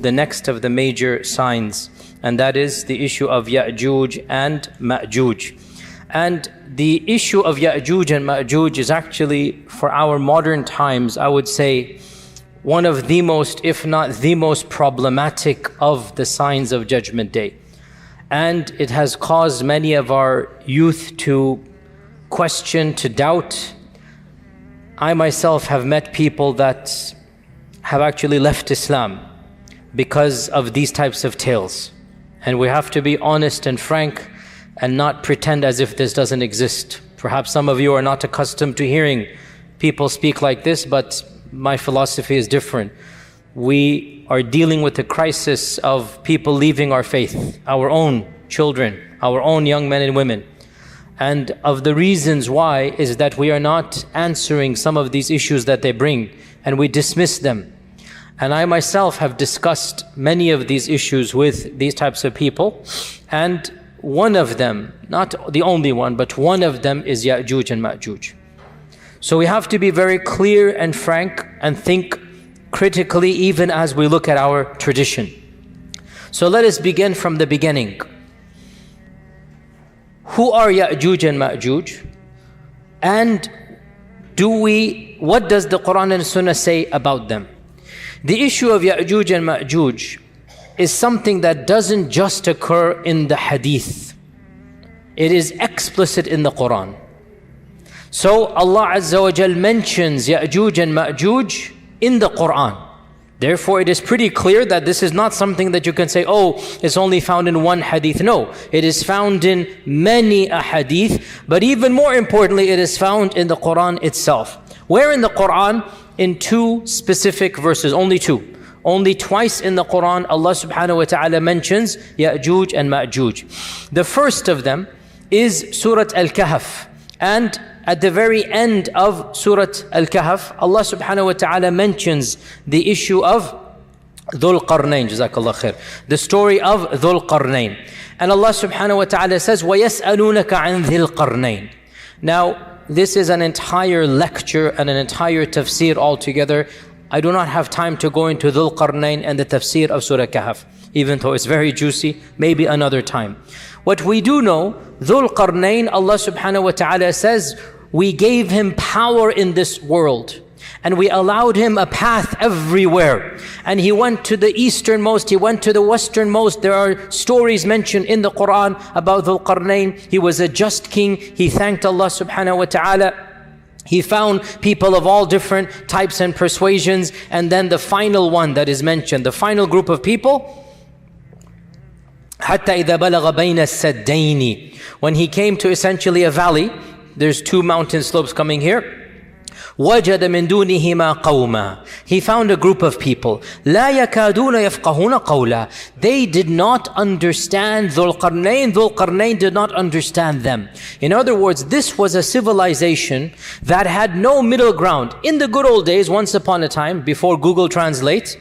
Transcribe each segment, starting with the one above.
the next of the major signs, and that is the issue of Yajuj and Majuj. And the issue of Yajuj and Majuj is actually, for our modern times, I would say, one of the most, if not the most problematic of the signs of Judgment Day. And it has caused many of our youth to question, to doubt. I myself have met people that have actually left Islam because of these types of tales. And we have to be honest and frank and not pretend as if this doesn't exist. Perhaps some of you are not accustomed to hearing people speak like this, but my philosophy is different. We are dealing with the crisis of people leaving our faith, our own children, our own young men and women. And of the reasons why is that we are not answering some of these issues that they bring, and we dismiss them. And I myself have discussed many of these issues with these types of people, and one of them, not the only one, but one of them is Yajuj and Majuj. So we have to be very clear and frank and think critically even as we look at our tradition. So let us begin from the beginning. Who are Yajuj and Majuj? And what does the Quran and Sunnah say about them? The issue of Yajuj and Majuj is something that doesn't just occur in the Hadith. It is explicit in the Quran. So Allah Azza wa Jal mentions Yajuj and Majuj in the Quran. Therefore, it is pretty clear that this is not something that you can say, oh, it's only found in one hadith. No, it is found in many hadith, but even more importantly, it is found in the Quran itself. Where in the Quran? In two specific verses, only two. Only twice in the Quran, Allah subhanahu wa ta'ala mentions Yajuj and Majuj. The first of them is Surah Al-Kahf. And at the very end of Surah Al-Kahf, Allah subhanahu wa ta'ala mentions the issue of Dhul Qarnayn, Jazakallah khair. The story of Dhul Qarnayn. And Allah subhanahu wa ta'ala says, وَيَسْأَلُونَكَ عَنْ ذِي الْقَرْنَيْنِ. Now, this is an entire lecture and an entire tafsir altogether. I do not have time to go into Dhul Qarnayn and the tafsir of Surah Kahf, even though it's very juicy, maybe another time. What we do know, Dhul Qarnayn, Allah subhanahu wa ta'ala says, we gave him power in this world and we allowed him a path everywhere. And he went to the easternmost, he went to the westernmost. There are stories mentioned in the Quran about Dhul Qarnayn. He was a just king. He thanked Allah subhanahu wa ta'ala. He found people of all different types and persuasions. And then the final one that is mentioned, the final group of people, حَتَّى إِذَا بَلَغَ بَيْنَ السَّدَّيْنِ. When he came to essentially a valley, there's two mountain slopes coming here. وَجَدَ مِن دُونِهِمَا قَوْمًا. He found a group of people. لَا يَكَادُونَ يَفْقَهُونَ قَوْلًا. They did not understand Dhul Qarnayn. Dhul Qarnayn did not understand them. In other words, this was a civilization that had no middle ground. In the good old days, once upon a time, before Google Translate,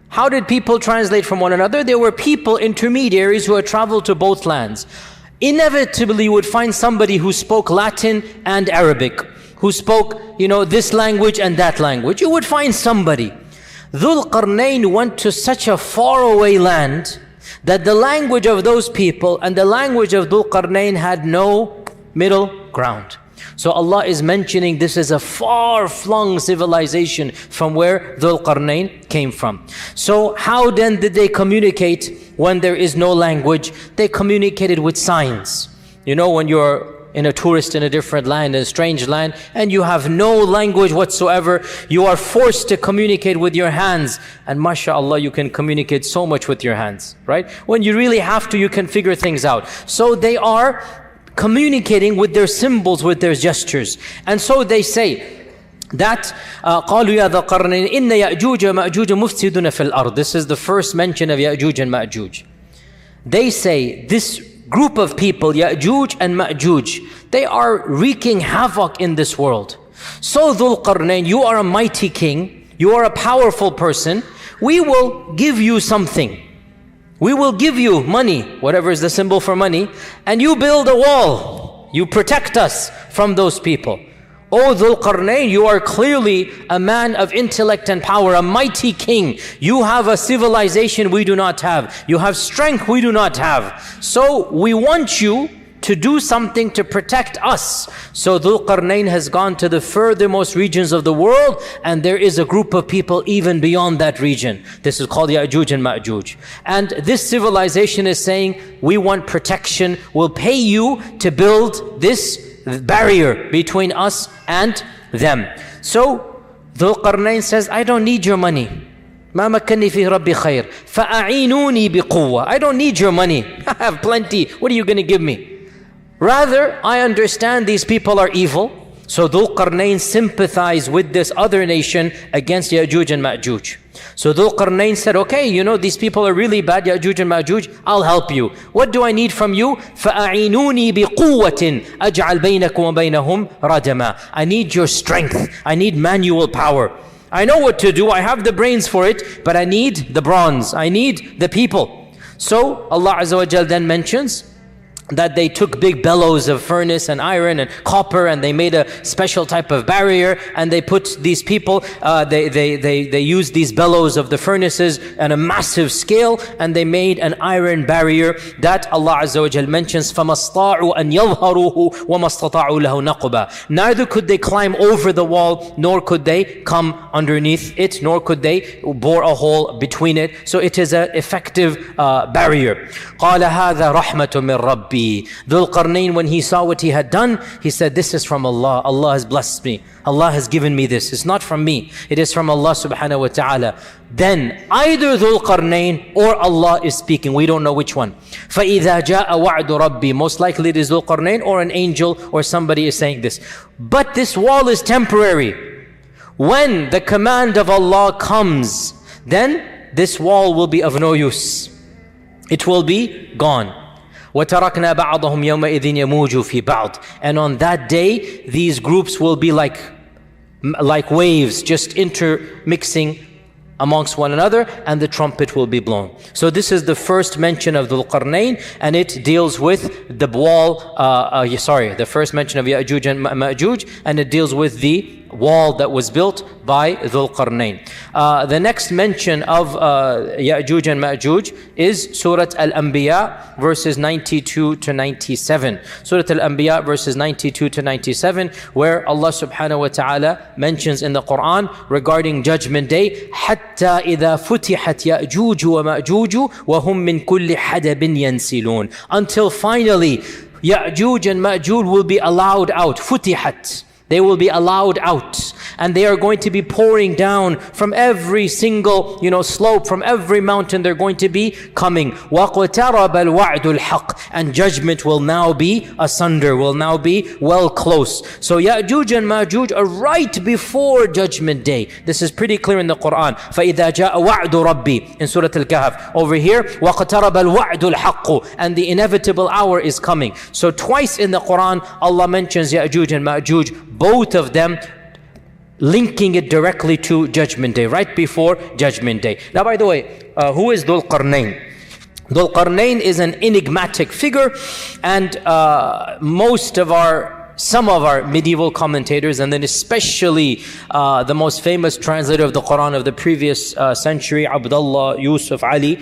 how did people translate from one another? There were people, intermediaries, who had traveled to both lands. Inevitably, you would find somebody who spoke Latin and Arabic, who spoke, this language and that language. You would find somebody. Dhul Qarnayn went to such a faraway land that the language of those people and the language of Dhul Qarnayn had no middle ground. So Allah is mentioning this is a far-flung civilization from where Dhul Qarnayn came from. So how then did they communicate when there is no language? They communicated with signs. When you're in a tourist in a different land, in a strange land, and you have no language whatsoever, you are forced to communicate with your hands. And mashallah, you can communicate so much with your hands, right? When you really have to, you can figure things out. So they are communicating with their symbols, with their gestures. And so they say that قالوا يا ذا قرنين إن يأجوج ومأجوج مفسدون في الأرض. This is the first mention of Yajuj and Majuj. They say this group of people, Yajuj and Majuj, they are wreaking havoc in this world. So Dhul Qarnayn, you are a mighty king, you are a powerful person, we will give you something. We will give you money, whatever is the symbol for money, and you build a wall. You protect us from those people. O Dhul Qarnayn, you are clearly a man of intellect and power, a mighty king. You have a civilization we do not have. You have strength we do not have. So we want you to do something to protect us. So Dhul Qarnayn has gone to the furthermost regions of the world, and there is a group of people even beyond that region. This is called Yajuj and Majuj. And this civilization is saying, we want protection. We'll pay you to build this barrier between us and them. So Dhul Qarnayn says, I don't need your money. ما مكنني فيه ربي خير فأعينوني بقوة. I don't need your money. I have plenty. What are you going to give me? Rather, I understand these people are evil. So Dhul Qarnayn sympathized with this other nation against Yajuj and Majuj. So Dhul Qarnayn said, okay, you know, these people are really bad, Yajuj and Majuj, I'll help you. What do I need from you? فَأَعِينُونِي بِقُوَّةٍ أَجْعَلْ بَيْنَكُمْ وَبَيْنَهُمْ رَدَمًا. I need your strength. I need manual power. I know what to do. I have the brains for it, but I need the bronze. I need the people. So Allah Azza wa Jal then mentions that they took big bellows of furnace and iron and copper, and they made a special type of barrier, and they put these people, they used these bellows of the furnaces on a massive scale, and they made an iron barrier that Allah Azza wa Jal mentions, فَمَسْطَاعُوا أَنْ يَظْهَرُوهُ وَمَسْتَطَاعُوا لَهُ نَقْبًا. Neither could they climb over the wall, nor could they come underneath it, nor could they bore a hole between it. So it is an effective barrier. قَالَ هَذَا رَحْمَةٌ مِّن رَبِّي. Dhul Qarnayn, when he saw what he had done, he said, this is from Allah. Allah has blessed me. Allah has given me this. It's not from me. It is from Allah subhanahu wa ta'ala. Then either Dhul Qarnayn or Allah is speaking. We don't know which one. فَإِذَا جَاءَ وَعْدُ رَبِّي. Most likely it is Dhul Qarnayn or an angel or somebody is saying this. But this wall is temporary. When the command of Allah comes, then this wall will be of no use. It will be gone. وَتَرَكْنَا بَعْضَهُمْ يَوْمَئِذٍ يَمُوجُ فِي بَعْضٍ. And on that day, these groups will be like waves, just intermixing amongst one another, and the trumpet will be blown. So this is the first mention of Dhul Qarnayn, and it deals with the wall, the first mention of Yajuj and Majuj, and it deals with the wall that was built by Dhul Qarnayn. The next mention of Yajuj and Majuj is Surah Al-Anbiya verses 92 to 97. Surah Al-Anbiya verses 92 to 97, where Allah subhanahu wa ta'ala mentions in the Quran regarding Judgment Day, حَتَّى إِذَا فُتِحَتْ يَأْجُوجُ وَمَأْجُوجُ وَهُمْ مِنْ كُلِّ حَدَبٍ يَنْسِلُونَ. Until finally Yajuj and Majuj will be allowed out. Futihat. They will be allowed out, and they are going to be pouring down from every single, slope, from every mountain. They're going to be coming. وَقْتَرَبَ الْوَعْدُ الْحَقِّ. And judgment will now be asunder, will now be well close. So Yajuj and Majuj are right before Judgment Day. This is pretty clear in the Quran. فَإِذَا جَاءَ وَعْدُ رَبِّي in Surah Al-Kahf. Over here, وَقْتَرَبَ الْوَعْدُ الْحَقُّ. And the inevitable hour is coming. So twice in the Quran, Allah mentions Yajuj and Majuj, both of them linking it directly to Judgment Day, right before Judgment Day. Now, by the way, who is Dhul Qarnayn? Dhul Qarnayn is an enigmatic figure, and some of our medieval commentators, and then especially the most famous translator of the Quran of the previous century, Abdullah Yusuf Ali,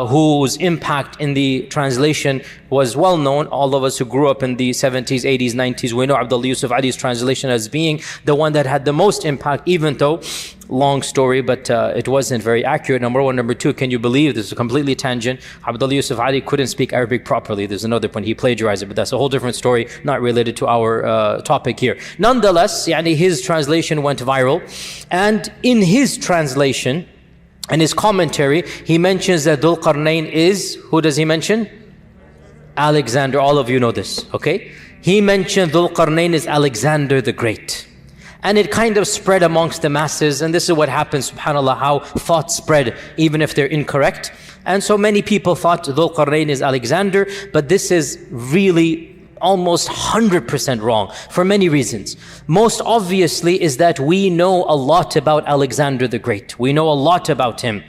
whose impact in the translation was well known. All of us who grew up in the 70s, 80s, 90s, we know Abdullah Yusuf Ali's translation as being the one that had the most impact, even though, long story, but it wasn't very accurate. Number one. Number two, can you believe, this is a completely tangent, Abdullah Yusuf Ali couldn't speak Arabic properly. There's another point, he plagiarized it, but that's a whole different story, not related to our topic here. Nonetheless, his translation went viral, and in his translation and his commentary, he mentions that Dhul Qarnayn is, who does he mention? Alexander. All of you know this, okay? He mentioned Dhul Qarnayn is Alexander the Great. And it kind of spread amongst the masses, and this is what happens, subhanAllah, how thoughts spread, even if they're incorrect. And so many people thought Dhul Qarnayn is Alexander, but this is really almost 100% wrong, for many reasons. Most obviously is that we know a lot about Alexander the Great. We know a lot about him.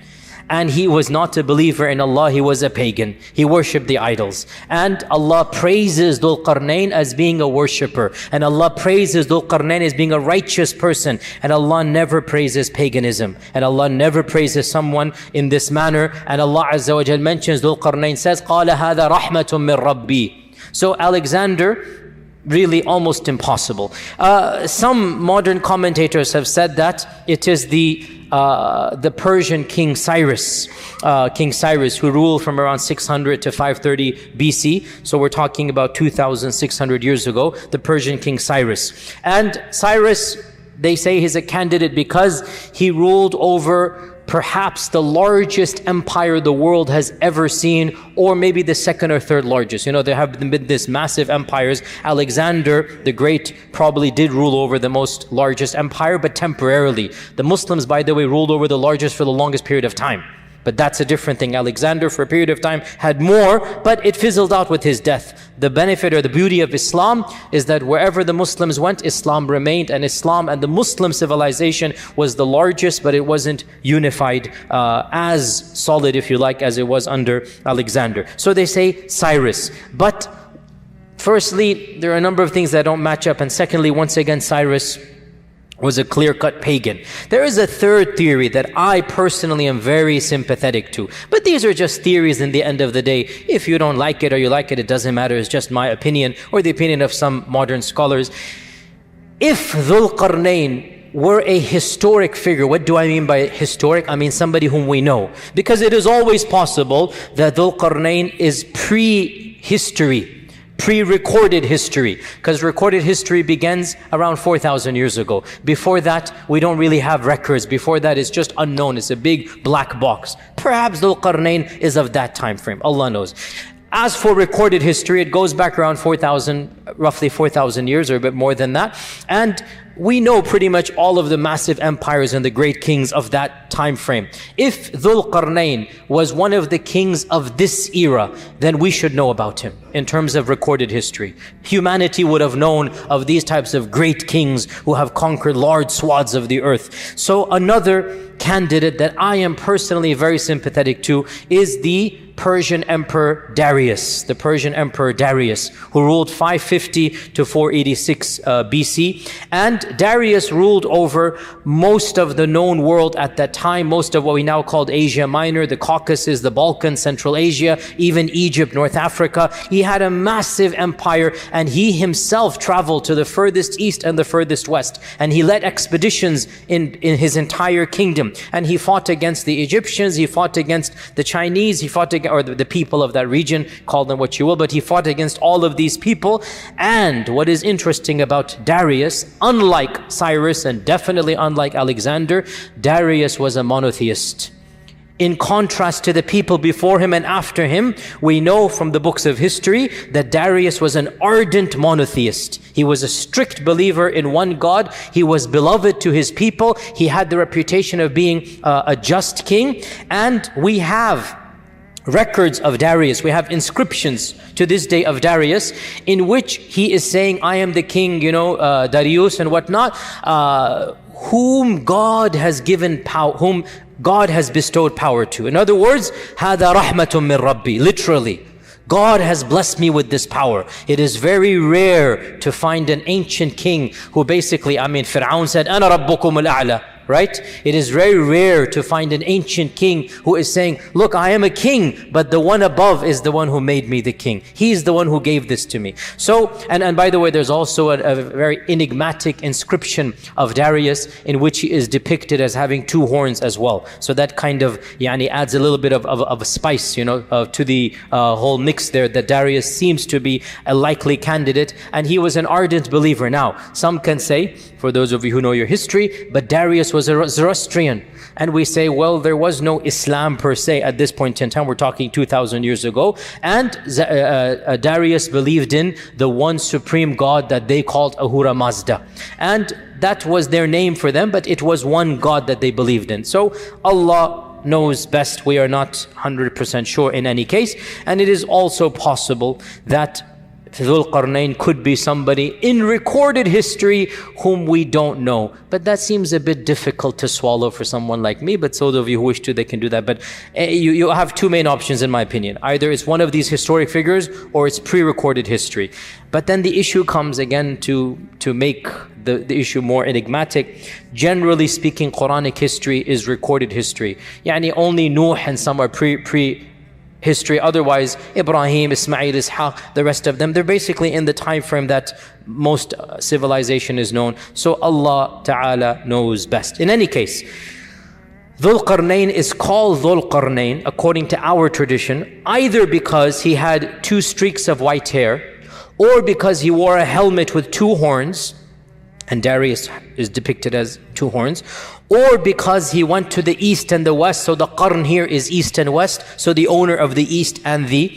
and he was not a believer in Allah, he was a pagan. He worshipped the idols. And Allah praises Dhul Qarnayn as being a worshipper. And Allah praises Dhul Qarnayn as being a righteous person. And Allah never praises paganism. And Allah never praises someone in this manner. And Allah Azza wa Jal mentions Dhul Qarnayn says, قَالَ هَذَا رَحْمَةٌ مِّن رَبِّي. So Alexander, really almost impossible. Some modern commentators have said that it is the Persian King Cyrus, who ruled from around 600 to 530 BC. So we're talking about 2,600 years ago, the Persian King Cyrus. And Cyrus, they say he's a candidate because he ruled over perhaps the largest empire the world has ever seen, or maybe the second or third largest. You know, there have been these massive empires. Alexander the Great probably did rule over the most largest empire, but temporarily. The Muslims, by the way, ruled over the largest for the longest period of time. But that's a different thing. Alexander, for a period of time, had more, but it fizzled out with his death. The benefit or the beauty of Islam is that wherever the Muslims went, Islam remained, and Islam and the Muslim civilization was the largest, but it wasn't unified as solid, if you like, as it was under Alexander. So they say Cyrus. But firstly, there are a number of things that don't match up. And secondly, once again, Cyrus was a clear-cut pagan. There is a third theory that I personally am very sympathetic to. But these are just theories in the end of the day. If you don't like it or you like it, it doesn't matter. It's just my opinion or the opinion of some modern scholars. If Dhul Qarnayn were a historic figure, what do I mean by historic? I mean somebody whom we know. Because it is always possible that Dhul Qarnayn is pre-history, pre-recorded history, because recorded history begins around 4,000 years ago. Before that, we don't really have records. Before that, it's just unknown. It's a big black box. Perhaps Dhul Qarnayn is of that time frame. Allah knows. As for recorded history, it goes back around 4,000, roughly 4,000 years or a bit more than that. And we know pretty much all of the massive empires and the great kings of that time frame. If Dhul Qarnayn was one of the kings of this era, then we should know about him in terms of recorded history. Humanity would have known of these types of great kings who have conquered large swaths of the earth. So another candidate that I am personally very sympathetic to is the Persian Emperor Darius, the Persian Emperor Darius, who ruled 550 to 486 BC. And Darius ruled over most of the known world at that time, most of what we now call Asia Minor, the Caucasus, the Balkans, Central Asia, even Egypt, North Africa. He had a massive empire, and he himself traveled to the furthest east and the furthest west. And he led expeditions in his entire kingdom. And he fought against the Egyptians, he fought against the Chinese, he fought against or the people of that region, call them what you will, but he fought against all of these people. And what is interesting about Darius, unlike Cyrus and definitely unlike Alexander, Darius was a monotheist. In contrast to the people before him and after him, we know from the books of history that Darius was an ardent monotheist. He was a strict believer in one God. He was beloved to his people. He had the reputation of being a just king. And we have records of Darius. We have inscriptions to this day of Darius in which he is saying, I am the king, Darius and whatnot, whom God has given power, whom God has bestowed power to. In other words, هَذَا رَحْمَةٌ مِّن رَبِّي. Literally, God has blessed me with this power. It is very rare to find an ancient king who basically, Fir'aun said, أَنَا رَبُّكُمُ الْأَعْلَى. Right? It is very rare to find an ancient king who is saying, look, I am a king, but the one above is the one who made me the king. He is the one who gave this to me. So, and by the way, there's also a very enigmatic inscription of Darius in which he is depicted as having two horns as well. So that kind of adds a little bit of a spice, to the whole mix there, that Darius seems to be a likely candidate, and he was an ardent believer. Now, some can say, for those of you who know your history, but Darius was a Zoroastrian. And we say, well, there was no Islam per se at this point in time. We're talking 2,000 years ago. And Darius believed in the one supreme God that they called Ahura Mazda. And that was their name for them, but it was one God that they believed in. So Allah knows best. We are not 100% sure in any case. And it is also possible that Dhul Qarnayn could be somebody in recorded history whom we don't know. But that seems a bit difficult to swallow for someone like me. But those of you who wish to, they can do that. But you have two main options in my opinion. Either it's one of these historic figures or it's pre-recorded history. But then the issue comes again to make the issue more enigmatic. Generally speaking, Quranic history is recorded history. Yani only Nuh and some are pre-history. Otherwise, Ibrahim, Ismail, Ishaq, the rest of them, they're basically in the time frame that most civilization is known. So Allah Ta'ala knows best. In any case, Dhul Qarnayn is called Dhul Qarnayn according to our tradition, either because he had 2 streaks of white hair, or because he wore a helmet with 2 horns, and Darius is depicted as 2 horns, or because he went to the east and the west. So the Qarn here is east and west, so the owner of the east and the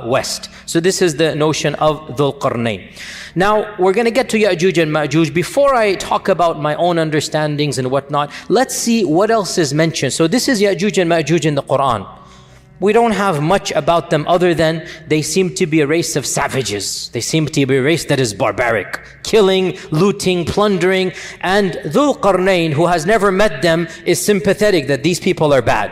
west. So this is the notion of Dhul Qarnayn. Now we're going to get to Yajuj and Majuj. Before I talk about my own understandings and whatnot, let's see what else is mentioned. So this is Yajuj and Majuj in the Quran. We don't have much about them other than they seem to be a race of savages. They seem to be a race that is barbaric, killing, looting, plundering. And Dhul Qarnayn, who has never met them, is sympathetic that these people are bad.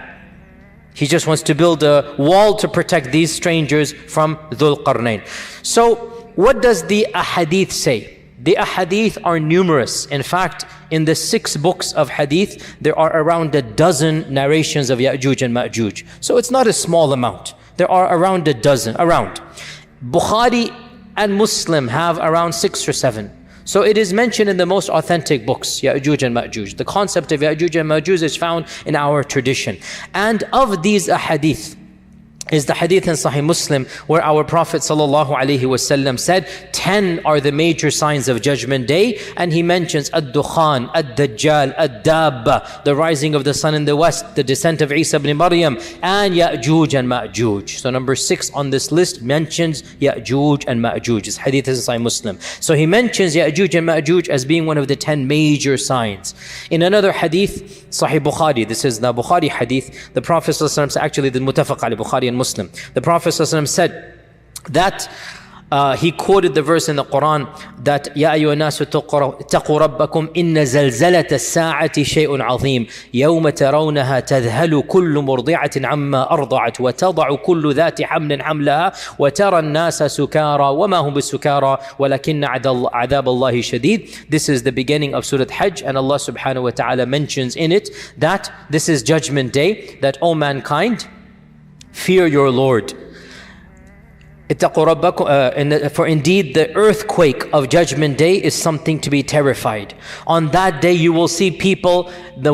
He just wants to build a wall to protect these strangers from Dhul Qarnayn. So what does the ahadith say? The ahadith are numerous. In fact, in the 6 books of hadith, there are around a dozen narrations of Yajuj and Majuj. So it's not a small amount. There are around a dozen, Bukhari and Muslim have around 6 or 7. So it is mentioned in the most authentic books, Yajuj and Majuj. The concept of Yajuj and Majuj is found in our tradition. And of these ahadith, is the hadith in Sahih Muslim where our Prophet ﷺ said 10 are the major signs of Judgment Day, and he mentions Ad-Dukhan, Ad-Dajjal, Ad-Dabba, the rising of the sun in the west, the descent of Isa ibn Maryam, and Yajuj and Majuj. So number 6 on this list mentions Yajuj and Majuj. This hadith is in Sahih Muslim. So he mentions Yajuj and Majuj as being one of the 10 major signs. In another hadith, Sahih Bukhari, this is the Bukhari hadith, the Prophet ﷺ, actually the Muttafaq alayh, Bukhari and Muslim, the Prophet ﷺ said that he quoted the verse in the Quran that يَا أَيُّهَا النَّاسُ اتَّقُوا رَبَّكُمْ إِنَّ زَلْزَلَةَ السَّاعَةِ شَيْءٌ عَظِيمٌ يَوْمَ تَرَوْنَهَا تَذْهَلُ كُلُّ مُرْضِعَةٍ عَمَّا أَرْضَعَتْ وَتَضَعُ كُلُّ ذَاتِ حَمْلٍ حَمْلَهَا وَتَرَى النَّاسَ سُكَارَى وَمَا هُمْ بِالسُّكَارَى وَلَكِنَّ عَذَابَ اللَّهِ شَدِيدٌ. This is the beginning of Surah Hajj, and Allah subhanahu wa ta'ala mentions in it that this is Judgment Day, that, O mankind, fear your Lord. For indeed the earthquake of Judgment Day is something to be terrified. On that day you will see people, the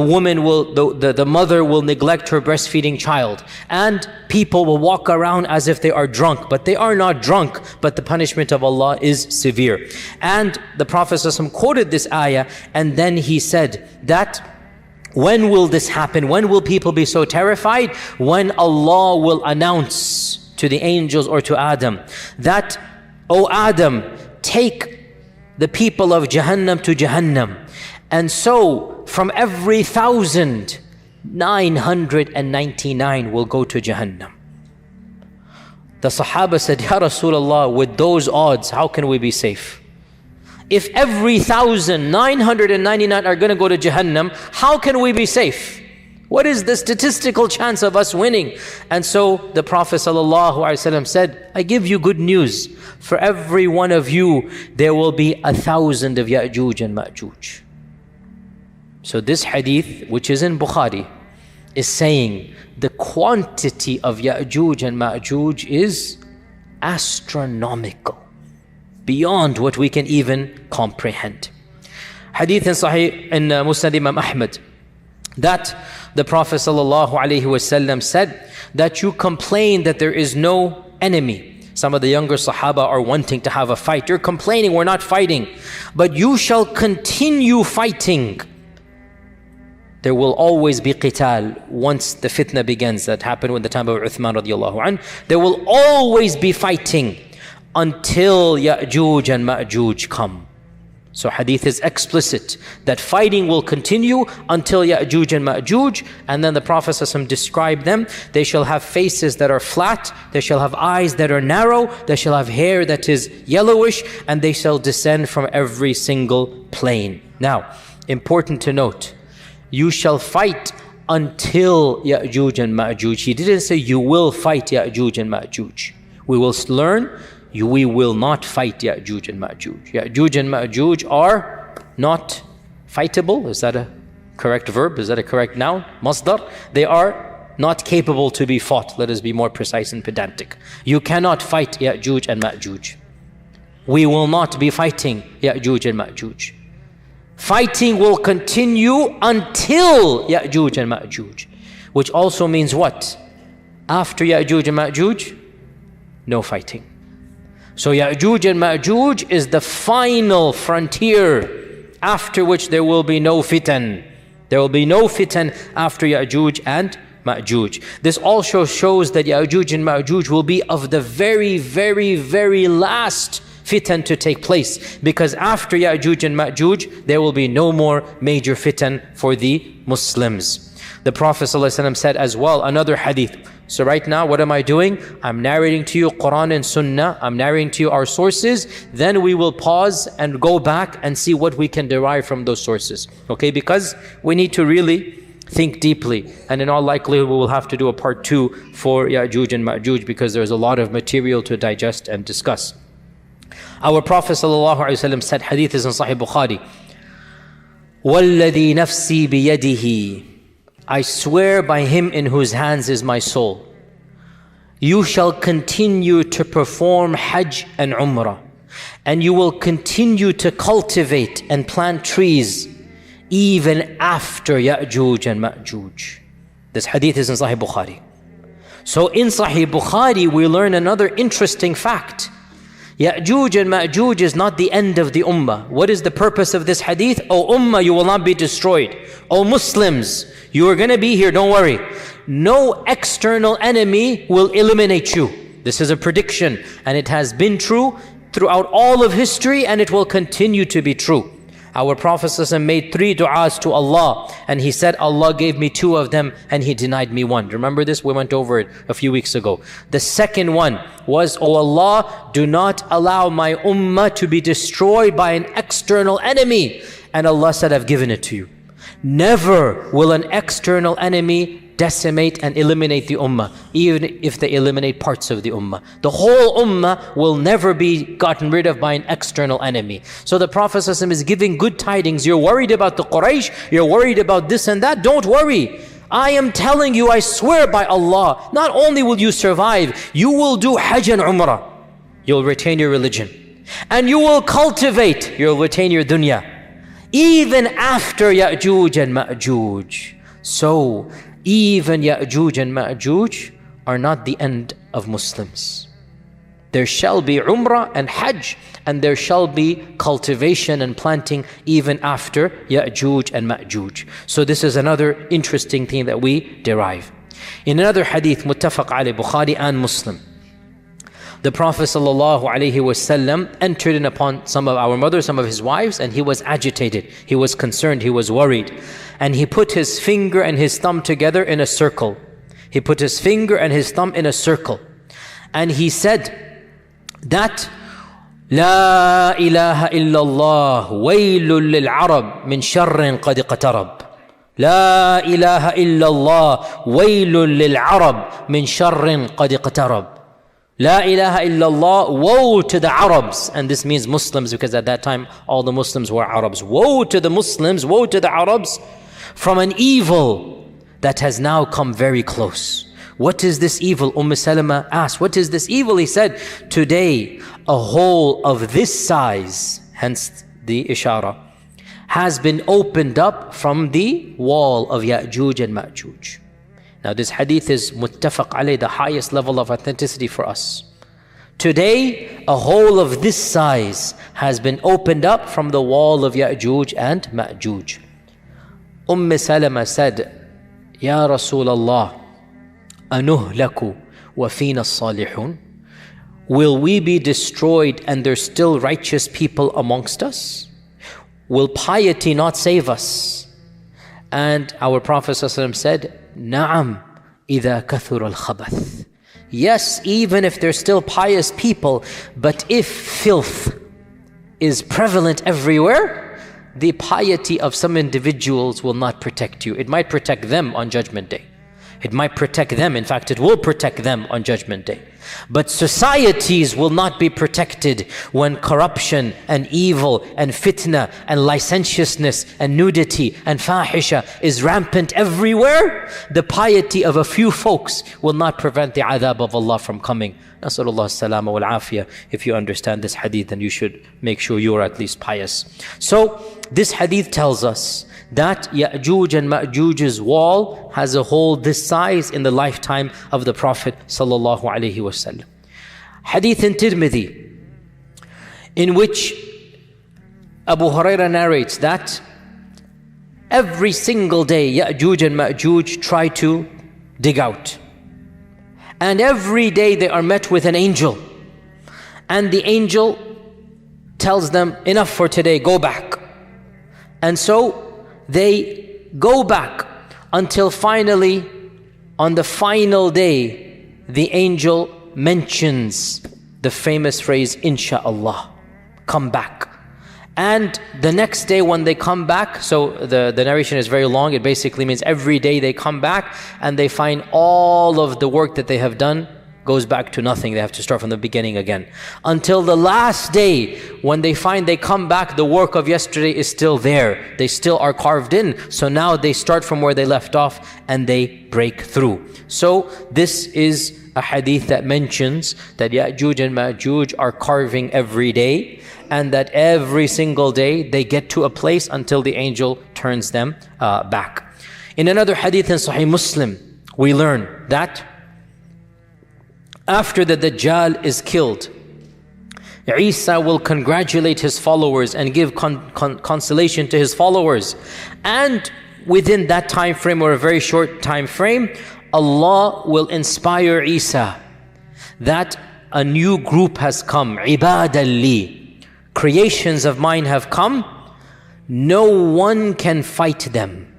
mother will neglect her breastfeeding child, and people will walk around as if they are drunk, but they are not drunk, but the punishment of Allah is severe. And the Prophet ﷺ quoted this ayah, and then he said that when will this happen? When will people be so terrified? When Allah will announce to the angels or to Adam that, O Adam, take the people of Jahannam to Jahannam. And so from every 1,000, 999 will go to Jahannam. The Sahaba said, Ya Rasulullah, with those odds, how can we be safe? If every 1,999 are going to go to Jahannam, how can we be safe? What is the statistical chance of us winning? And so the Prophet ﷺ said, I give you good news. For every one of you, there will be 1,000 of Yajuj and Majuj. So this hadith, which is in Bukhari, is saying the quantity of Yajuj and Majuj is astronomical, beyond what we can even comprehend. Hadith in Sahih in Musnad Imam Ahmad, that the Prophet ﷺ said that you complain that there is no enemy. Some of the younger Sahaba are wanting to have a fight. You're complaining we're not fighting, but you shall continue fighting. There will always be qital once the fitna begins. That happened in the time of Uthman radiallahu anh. There will always be fighting until Yajuj and Majuj come. So hadith is explicit that fighting will continue until Yajuj and Majuj, and then the Prophet ﷺ described them. They shall have faces that are flat, they shall have eyes that are narrow, they shall have hair that is yellowish, and they shall descend from every single plane. Now, important to note, you shall fight until Yajuj and Majuj. He didn't say you will fight Yajuj and Majuj. We will learn, we will not fight Yajuj and Majuj. Yajuj and Majuj are not fightable. Is that a correct verb? Is that a correct noun? Masdar. They are not capable to be fought. Let us be more precise and pedantic. You cannot fight Yajuj and Majuj. We will not be fighting Yajuj and Majuj. Fighting will continue until Yajuj and Majuj, which also means what? After Yajuj and Majuj, no fighting. So Yajuj and Majuj is the final frontier, after which there will be no fitan. There will be no fitan after Yajuj and Majuj. This also shows that Yajuj and Majuj will be of the very, very, very last fitan to take place, because after Yajuj and Majuj there will be no more major fitan for the Muslims. The Prophet ﷺ said as well, another hadith. So right now, what am I doing? I'm narrating to you Quran and Sunnah. I'm narrating to you our sources. Then we will pause and go back and see what we can derive from those sources. Okay, because we need to really think deeply. And in all likelihood, we will have to do a part 2 for Yajuj and Majuj, because there's a lot of material to digest and discuss. Our Prophet ﷺ said, hadith is in Sahih Bukhari, وَالَّذِي نَفْسِي بِيَدِهِ, I swear by him in whose hands is my soul, you shall continue to perform Hajj and Umrah, and you will continue to cultivate and plant trees even after Yajuj and Majuj. This hadith is in Sahih Bukhari. So in Sahih Bukhari we learn another interesting fact. Yajuj and Majuj is not the end of the Ummah. What is the purpose of this hadith? O Ummah, you will not be destroyed. O Muslims, you are going to be here, don't worry. No external enemy will eliminate you. This is a prediction, and it has been true throughout all of history, and it will continue to be true. Our Prophet ﷺ made 3 du'as to Allah, and he said, Allah gave me 2 of them and he denied me 1. Remember this? We went over it a few weeks ago. The second one was, O Allah, do not allow my ummah to be destroyed by an external enemy. And Allah said, I've given it to you. Never will an external enemy decimate and eliminate the ummah, even if they eliminate parts of the ummah. The whole ummah will never be gotten rid of by an external enemy. So the Prophet ﷺ is giving good tidings. You're worried about the Quraysh, you're worried about this and that, don't worry. I am telling you, I swear by Allah, not only will you survive, you will do Hajj and Umrah. You'll retain your religion. And you will cultivate, you'll retain your dunya. Even after Yajuj and Majuj. So, even Yajuj and Majuj are not the end of Muslims. There shall be Umrah and Hajj, and there shall be cultivation and planting even after Yajuj and Majuj. So this is another interesting thing that we derive. In another hadith, muttafaq alayh, Bukhari and Muslim, the Prophet ﷺ entered in upon some of our mothers, some of his wives, and he was agitated, he was concerned, he was worried. And he put his finger and his thumb together in a circle. He put his finger and his thumb in a circle. And he said that, La ilaha illallah, waylul lil Arab min sharrin qad iqtarab. La ilaha illallah, waylul lil Arab min sharrin qad iqtarab. La ilaha illallah, woe to the Arabs. And this means Muslims, because at that time all the Muslims were Arabs. Woe to the Muslims, woe to the Arabs, from an evil that has now come very close. What is this evil? Salama asked, what is this evil? He said, today a hole of this size, hence the ishara, has been opened up from the wall of Yajuj and Majuj. Now this hadith is muttafaq alayh, the highest level of authenticity for us. Today, a hole of this size has been opened up from the wall of Yajuj and Majuj. Salama said, Ya Rasulullah, anuhlaku wa fina salihun? Will we be destroyed and there's still righteous people amongst us? will piety not save us? And our Prophet ﷺ said, Na'am, إِذَا كَثُرَ الْخَبَثِ. Yes, even if they're still pious people, but if filth is prevalent everywhere, the piety of some individuals will not protect you. It might protect them on Judgment Day. It might protect them. In fact, it will protect them on Judgment Day. But societies will not be protected when corruption and evil and fitna and licentiousness and nudity and fahisha is rampant everywhere. The piety of a few folks will not prevent the adhab of Allah from coming. Nasallallahu as-salama wal afiyah. If you understand this hadith, then you should make sure you are at least pious. So this hadith tells us that Yajuj and Majuj's wall has a hole this size in the lifetime of the Prophet sallallahu alaihi wasallam. Hadith in Tirmidhi, in which Abu Hurairah narrates that every single day Yajuj and Majuj try to dig out. And every day they are met with an angel. And the angel tells them, enough for today, go back. And so they go back until finally, on the final day, the angel mentions the famous phrase, Insha'Allah, come back. And the next day when they come back, so the narration is very long, it basically means every day they come back and they find all of the work that they have done goes back to nothing. They have to start from the beginning again. Until the last day when they find they come back, the work of yesterday is still there. They still are carved in. So now they start from where they left off and they break through. So this is a hadith that mentions that Yajuj and Majuj are carving every day, and that every single day they get to a place until the angel turns them back. In another hadith in Sahih Muslim, we learn that after the Dajjal is killed, Isa will congratulate his followers and give consolation to his followers. And within that time frame, or a very short time frame, Allah will inspire Isa that a new group has come, Ibadan li. Creations of mine have come, no one can fight them.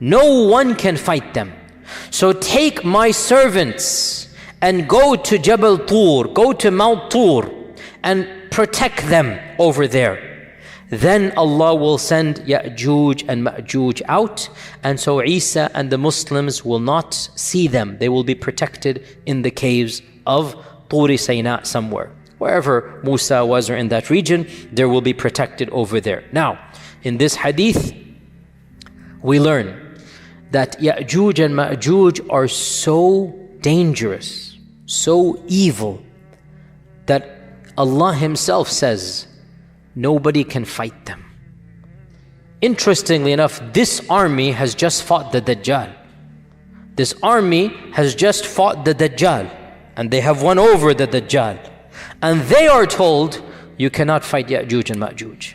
No one can fight them. So take my servants and go to Jabal Tur, go to Mount Tur and protect them over there. Then Allah will send Yajuj and Majuj out, and so Isa and the Muslims will not see them. They will be protected in the caves of Turi Sayna somewhere. Wherever Musa was or in that region, there will be protected over there. Now, in this hadith, we learn that Yajuj and Majuj are so dangerous, so evil, that Allah Himself says, nobody can fight them. Interestingly enough, this army has just fought the Dajjal. This army has just fought the Dajjal, and they have won over the Dajjal. And they are told, you cannot fight Yajuj and Majuj.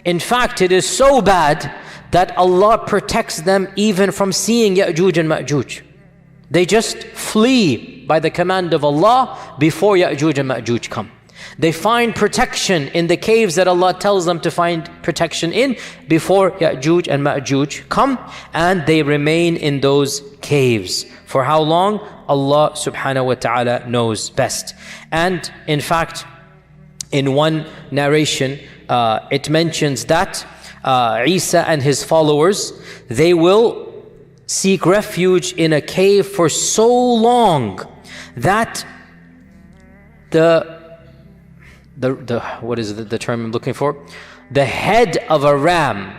In fact, it is so bad that Allah protects them even from seeing Yajuj and Majuj. They just flee by the command of Allah before Yajuj and Majuj come. They find protection in the caves that Allah tells them to find protection in before Yajuj and Majuj come, and they remain in those caves. For how long? Allah subhanahu wa ta'ala knows best. And in fact, in one narration, it mentions that Isa and his followers, they will seek refuge in a cave for so long that what is the term I'm looking for? The head of a ram,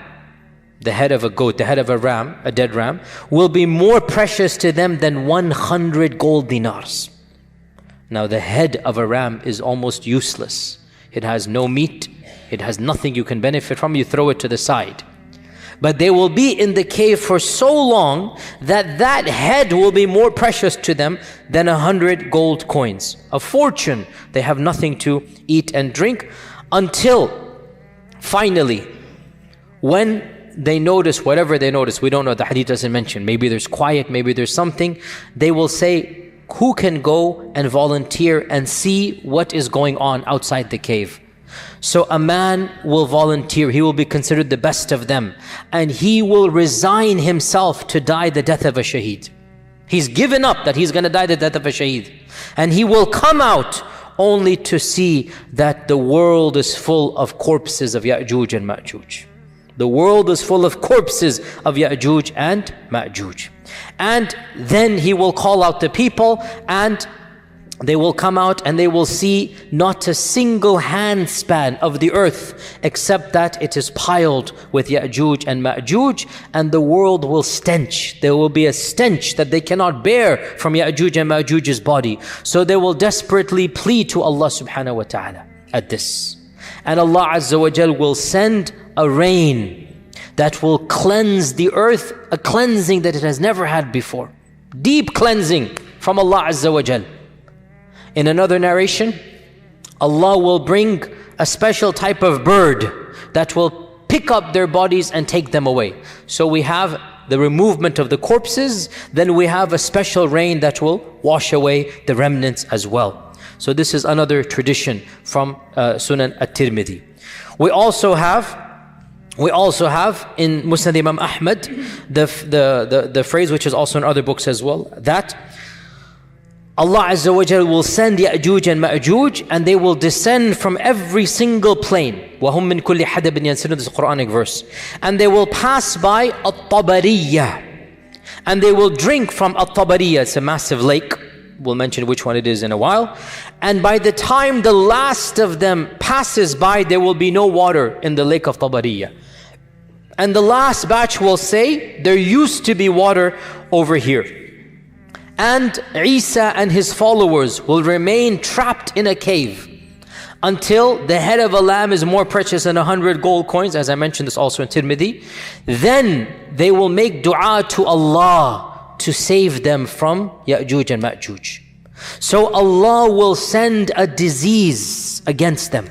the head of a goat, the head of a ram, a dead ram, will be more precious to them than 100 gold dinars. Now the head of a ram is almost useless. It has no meat, it has nothing you can benefit from, you throw it to the side. But they will be in the cave for so long that that head will be more precious to them than 100 gold coins. A fortune. They have nothing to eat and drink until finally, when they notice whatever they notice, we don't know, the hadith doesn't mention, maybe there's quiet, maybe there's something, they will say, who can go and volunteer and see what is going on outside the cave? So a man will volunteer, he will be considered the best of them, and he will resign himself to die the death of a shaheed. He's given up that he's going to die the death of a shaheed. And he will come out only to see that the world is full of corpses of Yajuj and Majuj. The world is full of corpses of Yajuj and Majuj. And then he will call out the people, and they will come out and they will see not a single handspan of the earth except that it is piled with Yajuj and Majuj, and the world will stench. There will be a stench that they cannot bear from Yajuj and Majuj's body. So they will desperately plead to Allah subhanahu wa ta'ala at this. And Allah Azza wa Jal will send a rain that will cleanse the earth, a cleansing that it has never had before. Deep cleansing from Allah Azza wa Jal. In another narration, Allah will bring a special type of bird that will pick up their bodies and take them away. So we have the removement of the corpses, then we have a special rain that will wash away the remnants as well. So this is another tradition from Sunan at-Tirmidhi. We also have in Musnad Imam Ahmad the phrase, which is also in other books as well, that Allah Azza wa Jal will send Yajuj and Majuj, and they will descend from every single plain. وَهُمْ مِنْ كُلِّ حَدَبٍ يَنْسِلُونَ. This is a Quranic verse. And they will pass by At-Tabariyah, and they will drink from At-Tabariyah. It's a massive lake. We'll mention which one it is in a while. And by the time the last of them passes by, there will be no water in the lake of Tabariyah. And the last batch will say, there used to be water over here. And Isa and his followers will remain trapped in a cave until the head of a lamb is more precious than 100 gold coins, as I mentioned this also in Tirmidhi. Then they will make dua to Allah to save them from Yajuj and Majuj. So Allah will send a disease against them.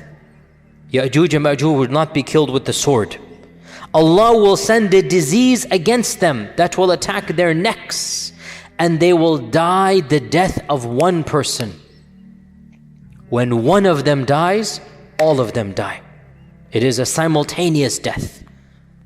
Yajuj and Majuj will not be killed with the sword. Allah will send a disease against them that will attack their necks, and they will die the death of one person. When one of them dies, all of them die. It is a simultaneous death.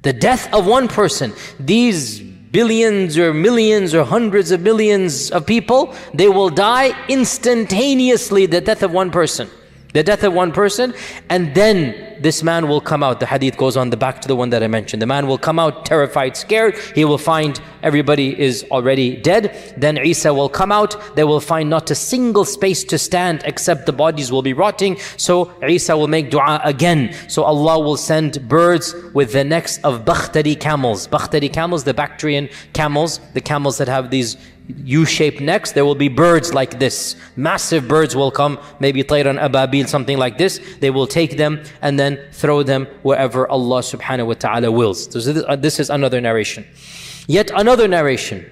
The death of one person. These billions or millions or hundreds of millions of people, they will die instantaneously, the death of one person. The death of one person, and then this man will come out. The hadith goes on the back to the one that I mentioned. The man will come out terrified, scared. He will find everybody is already dead. Then Isa will come out. They will find not a single space to stand except the bodies will be rotting. So Isa will make dua again. So Allah will send birds with the necks of Bakhtari camels. Bakhtari camels, the Bactrian camels, the camels that have these U-shaped necks. There will be birds like this. Massive birds will come, maybe Tayran Ababil, something like this. They will take them and then throw them wherever Allah subhanahu wa ta'ala wills. So this is another narration. Yet another narration.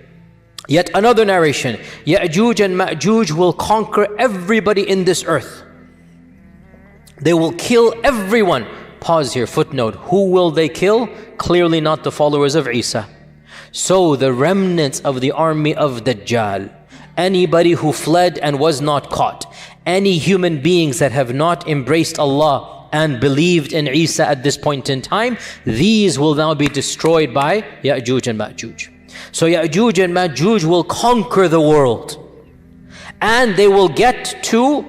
Yajuj and Majuj will conquer everybody in this earth. They will kill everyone. Pause here, footnote. Who will they kill? Clearly not the followers of Isa. So the remnants of the army of Dajjal, anybody who fled and was not caught, any human beings that have not embraced Allah and believed in Isa at this point in time, these will now be destroyed by Yajuj and Majuj. So Yajuj and Majuj will conquer the world, and they will get to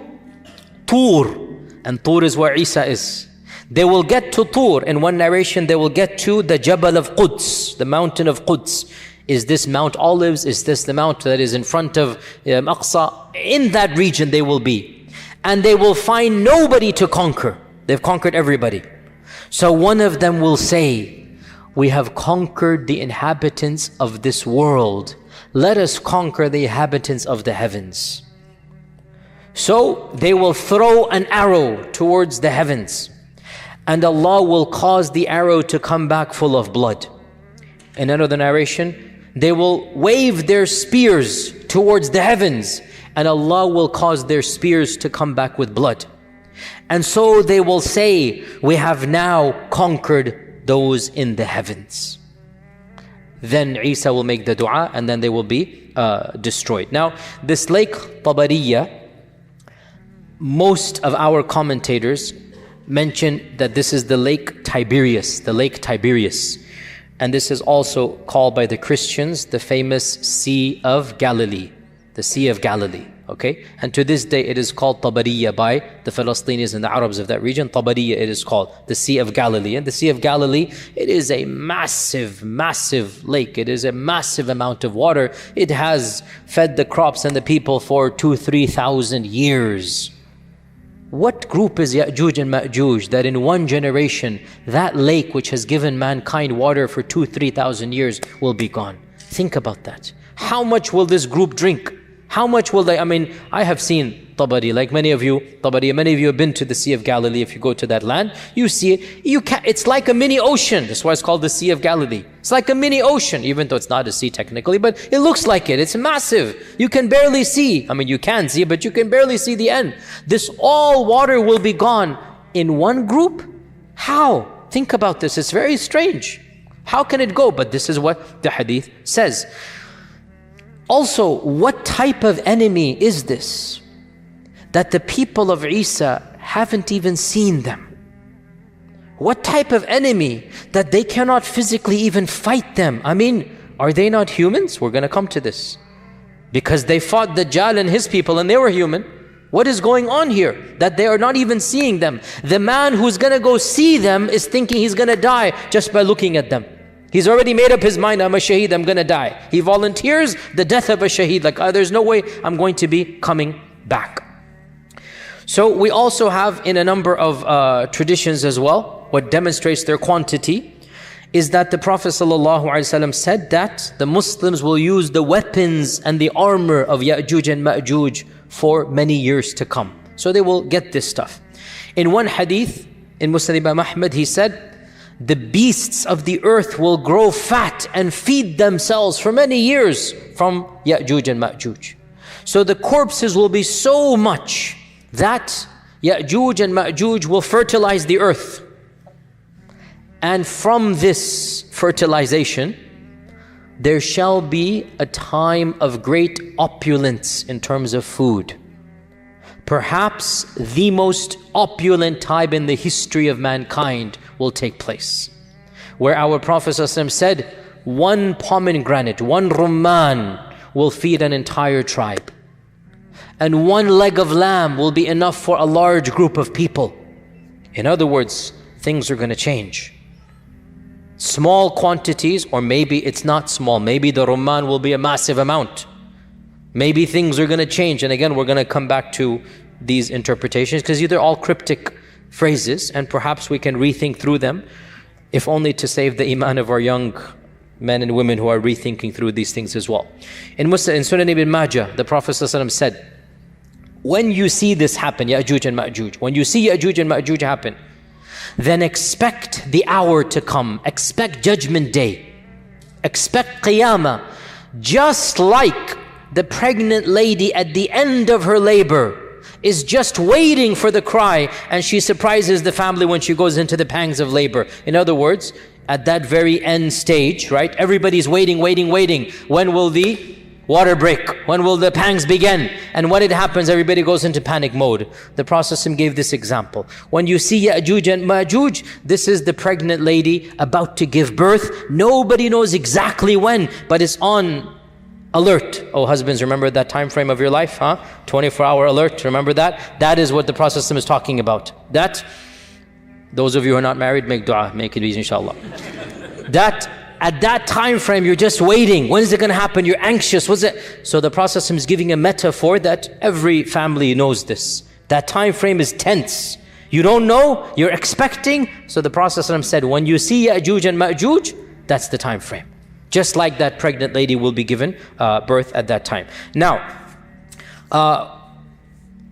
Tur, and Tur is where Isa is. They will get to Tur. In one narration, they will get to the Jabal of Quds, the mountain of Quds. Is this Mount Olives? Is this the mount that is in front of Aqsa? In that region they will be. And they will find nobody to conquer. They've conquered everybody. So one of them will say, we have conquered the inhabitants of this world. Let us conquer the inhabitants of the heavens. So they will throw an arrow towards the heavens, and Allah will cause the arrow to come back full of blood. In another narration, they will wave their spears towards the heavens, and Allah will cause their spears to come back with blood. And so they will say, we have now conquered those in the heavens. Then Isa will make the dua, and then they will be destroyed. Now, this lake Tabariyah, most of our commentators mention that this is the Lake Tiberias, the Lake Tiberias. And this is also called by the Christians the famous Sea of Galilee, the Sea of Galilee. Okay, and to this day it is called Tabariya by the Palestinians and the Arabs of that region. Tabariya it is called, the Sea of Galilee. And the Sea of Galilee, it is a massive, massive lake. It is a massive amount of water. It has fed the crops and the people for 2,000-3,000 years. What group is Yajuj and Majuj that in one generation, that lake which has given mankind water for 2,000-3,000 years will be gone? Think about that. How much will this group drink? How much will they, I have seen Tabari, like many of you have been to the Sea of Galilee. If you go to that land, you see it. It's like a mini ocean. That's why it's called the Sea of Galilee. It's like a mini ocean, even though it's not a sea technically, but it looks like it. It's massive. You can barely see. You can see, but you can barely see the end. This all water will be gone in one group? How? Think about this. It's very strange. How can it go? But this is what the hadith says. Also, what type of enemy is this? That the people of Isa haven't even seen them. What type of enemy that they cannot physically even fight them? Are they not humans? We're going to come to this. Because they fought Dajjal and his people and they were human. What is going on here? That they are not even seeing them. The man who's going to go see them is thinking he's going to die just by looking at them. He's already made up his mind, I'm a shaheed, I'm going to die. He volunteers the death of a shaheed, like there's no way I'm going to be coming back. So we also have in a number of traditions as well, what demonstrates their quantity is that the Prophet ﷺ said that the Muslims will use the weapons and the armor of Yajuj and Majuj for many years to come. So they will get this stuff. In one hadith, in Musnad Imam Ahmad, he said, the beasts of the earth will grow fat and feed themselves for many years from Yajuj and Majuj. So the corpses will be so much that Yajuj and Majuj will fertilize the earth. And from this fertilization, there shall be a time of great opulence in terms of food. Perhaps the most opulent time in the history of mankind will take place, where our Prophet ﷺ said, one pomegranate, one rumman will feed an entire tribe. And one leg of lamb will be enough for a large group of people. In other words, things are going to change. Small quantities, or maybe it's not small. Maybe the rumman will be a massive amount. Maybe things are going to change. And again, we're going to come back to these interpretations because they're all cryptic phrases and perhaps we can rethink through them, if only to save the iman of our young men and women who are rethinking through these things as well. In Sunan Ibn Majah, the Prophet ﷺ said, when you see this happen, Yajuj and Majuj, when you see Yajuj and Majuj happen, then expect the hour to come, expect judgment day, expect qiyamah, just like the pregnant lady at the end of her labor is just waiting for the cry, and she surprises the family when she goes into the pangs of labor. In other words, at that very end stage, right? Everybody's waiting. When will the water break? When will the pangs begin? And when it happens, everybody goes into panic mode. The Prophet gave this example. When you see Yajuj and Majuj, this is the pregnant lady about to give birth. Nobody knows exactly when, but it's on alert. Oh, husbands, remember that time frame of your life, 24-hour alert, remember that? That is what the Prophet is talking about. That, those of you who are not married, make dua, make it easy, inshallah. That, at that time frame, you're just waiting. When is it going to happen? You're anxious. What's it? So the Prophet is giving a metaphor that every family knows this. That time frame is tense. You don't know, you're expecting. So the Prophet said, when you see Yajuj and Majuj, that's the time frame. Just like that pregnant lady will be given birth at that time. Now,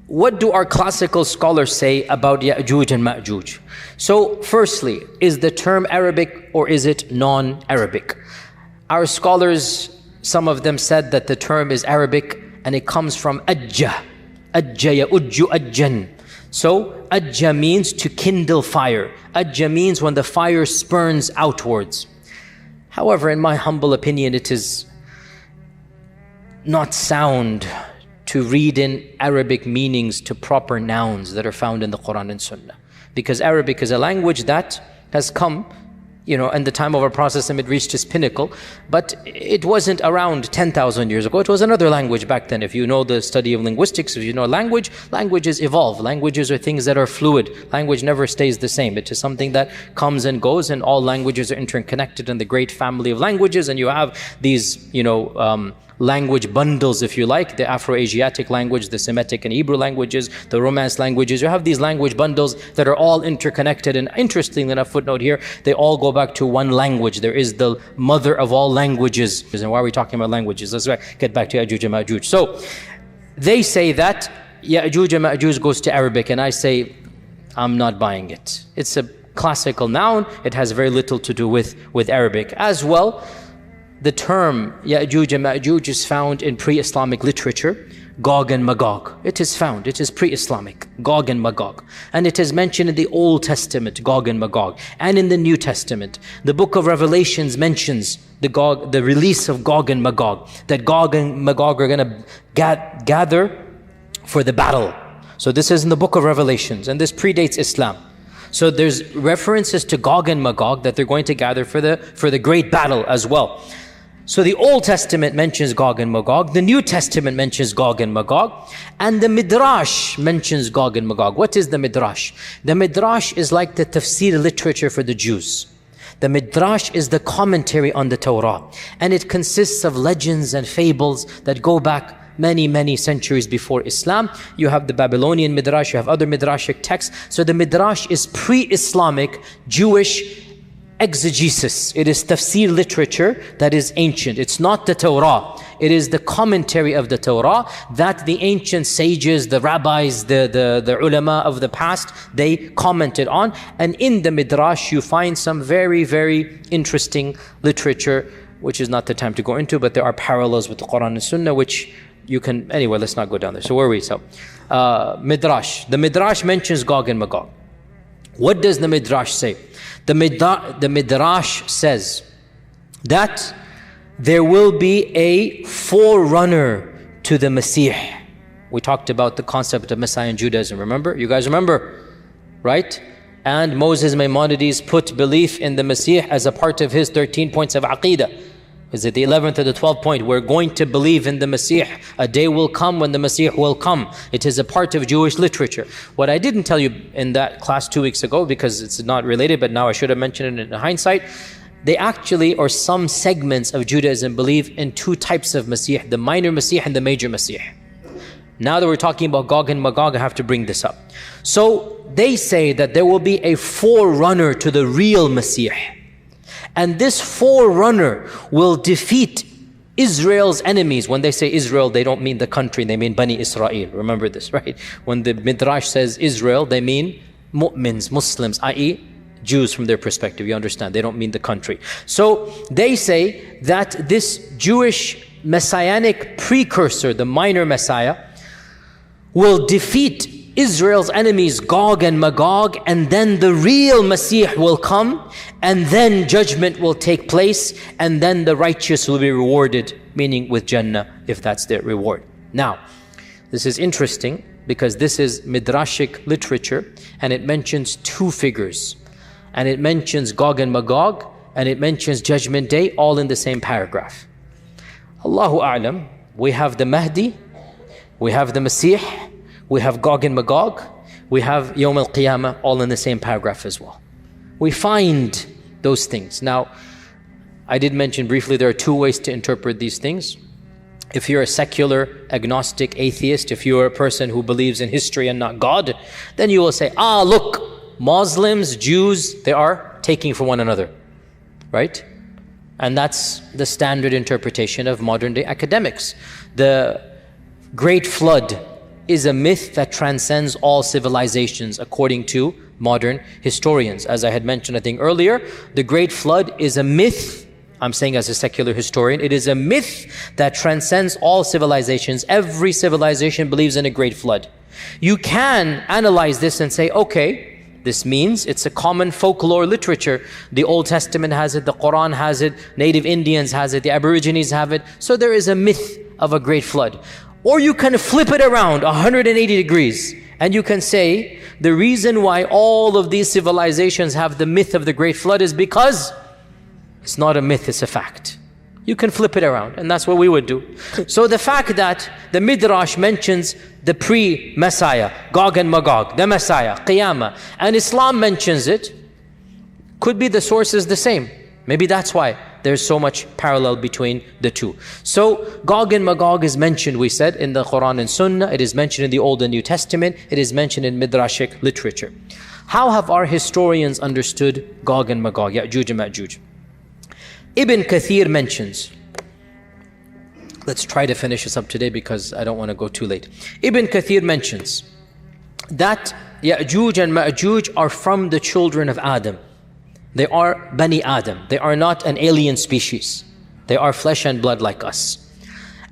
what do our classical scholars say about Yajuj and Majuj? So, firstly, is the term Arabic or is it non-Arabic? Our scholars, some of them said that the term is Arabic and it comes from ajja. Ajja ya'ujju ajjan. So, ajja means to kindle fire. Ajja means when the fire spurns outwards. However, in my humble opinion, it is not sound to read in Arabic meanings to proper nouns that are found in the Quran and Sunnah. because Arabic is a language that has come, in the time of our Prophet, it reached its pinnacle, but it wasn't around 10,000 years ago. It was another language back then. If you know the study of linguistics, if you know languages evolve. Languages are things that are fluid. Language never stays the same. It is something that comes and goes, and all languages are interconnected in the great family of languages, and you have these, language bundles, if you like, the Afro-Asiatic language, the Semitic and Hebrew languages, the Romance languages. You have these language bundles that are all interconnected, and interestingly enough, footnote here, they all go back to one language. There is the mother of all languages. And why are we talking about languages? Let's get back to Yajuj and Majuj. So they say that Yajuj and Majuj goes to Arabic, and I say, I'm not buying it. It's a classical noun. It has very little to do with Arabic. As well, the term Yajuj and Majuj is found in pre-Islamic literature, Gog and Magog. It is found, it is pre-Islamic, Gog and Magog. And it is mentioned in the Old Testament, Gog and Magog, and in the New Testament. The book of Revelations mentions the release of Gog and Magog, that Gog and Magog are going to gather for the battle. So this is in the book of Revelations, and this predates Islam. So there's references to Gog and Magog that they're going to gather for the great battle as well. So the Old Testament mentions Gog and Magog, the New Testament mentions Gog and Magog, and the Midrash mentions Gog and Magog. What is the Midrash? The Midrash is like the tafsir literature for the Jews. The Midrash is the commentary on the Torah, and it consists of legends and fables that go back many, many centuries before Islam. You have the Babylonian Midrash, you have other Midrashic texts. So the Midrash is pre-Islamic Jewish exegesis. It is tafsir literature that is ancient. It's not the Torah. It is the commentary of the Torah that the ancient sages, the rabbis, the ulama of the past, they commented on. And in the Midrash, you find some very, very interesting literature, which is not the time to go into, but there are parallels with the Quran and Sunnah, which you can, anyway, let's not go down there. So where are we? So, Midrash. The Midrash mentions Gog and Magog. What does the Midrash say? The Midrash says that there will be a forerunner to the Messiah. We talked about the concept of Messiah in Judaism, remember? You guys remember, right? And Moses Maimonides put belief in the Messiah as a part of his 13 points of Aqeedah. Is it the 11th or the 12th point? We're going to believe in the Messiah. A day will come when the Messiah will come. It is a part of Jewish literature. What I didn't tell you in that class 2 weeks ago, because it's not related, but now I should have mentioned it in hindsight, they actually, or some segments of Judaism, believe in two types of Messiah, the minor Messiah and the major Messiah. Now that we're talking about Gog and Magog, I have to bring this up. So they say that there will be a forerunner to the real Messiah. And this forerunner will defeat Israel's enemies. When they say Israel, they don't mean the country, they mean Bani Israel. Remember this, right? When the Midrash says Israel, they mean mu'mins, Muslims, i.e. Jews from their perspective. You understand? They don't mean the country. So they say that this Jewish messianic precursor, the minor Messiah, will defeat Israel's enemies, Gog and Magog, and then the real Messiah will come, and then judgment will take place, and then the righteous will be rewarded, meaning with Jannah, if that's their reward. Now, this is interesting because this is Midrashic literature, and it mentions two figures. And it mentions Gog and Magog, and it mentions Judgment Day, all in the same paragraph. Allahu A'lam, we have the Mahdi, we have the Messiah, we have Gog and Magog, we have Yawm al-Qiyamah, all in the same paragraph as well. We find those things. Now, I did mention briefly there are two ways to interpret these things. If you're a secular, agnostic, atheist, if you're a person who believes in history and not God, then you will say, look, Muslims, Jews, they are taking from one another, right? And that's the standard interpretation of modern day academics. The Great Flood is a myth that transcends all civilizations according to modern historians. As I had mentioned, I think earlier, the Great Flood is a myth. I'm saying as a secular historian, it is a myth that transcends all civilizations. Every civilization believes in a Great Flood. You can analyze this and say, okay, this means it's a common folklore literature. The Old Testament has it, the Quran has it, native Indians has it, the Aborigines have it. So there is a myth of a Great Flood. Or you can flip it around 180 degrees and you can say the reason why all of these civilizations have the myth of the Great Flood is because it's not a myth, it's a fact. You can flip it around, and that's what we would do. So the fact that the Midrash mentions the pre-Messiah, Gog and Magog, the Messiah, Qiyamah, and Islam mentions it, could be the source is the same. Maybe that's why there's so much parallel between the two. So Gog and Magog is mentioned, we said, in the Quran and Sunnah. It is mentioned in the Old and New Testament. It is mentioned in Midrashic literature. How have our historians understood Gog and Magog, Yajuj and Majuj? Ibn Kathir mentions, let's try to finish this up today because I don't want to go too late. Ibn Kathir mentions that Yajuj and Majuj are from the children of Adam. They are Bani Adam. They are not an alien species. They are flesh and blood like us.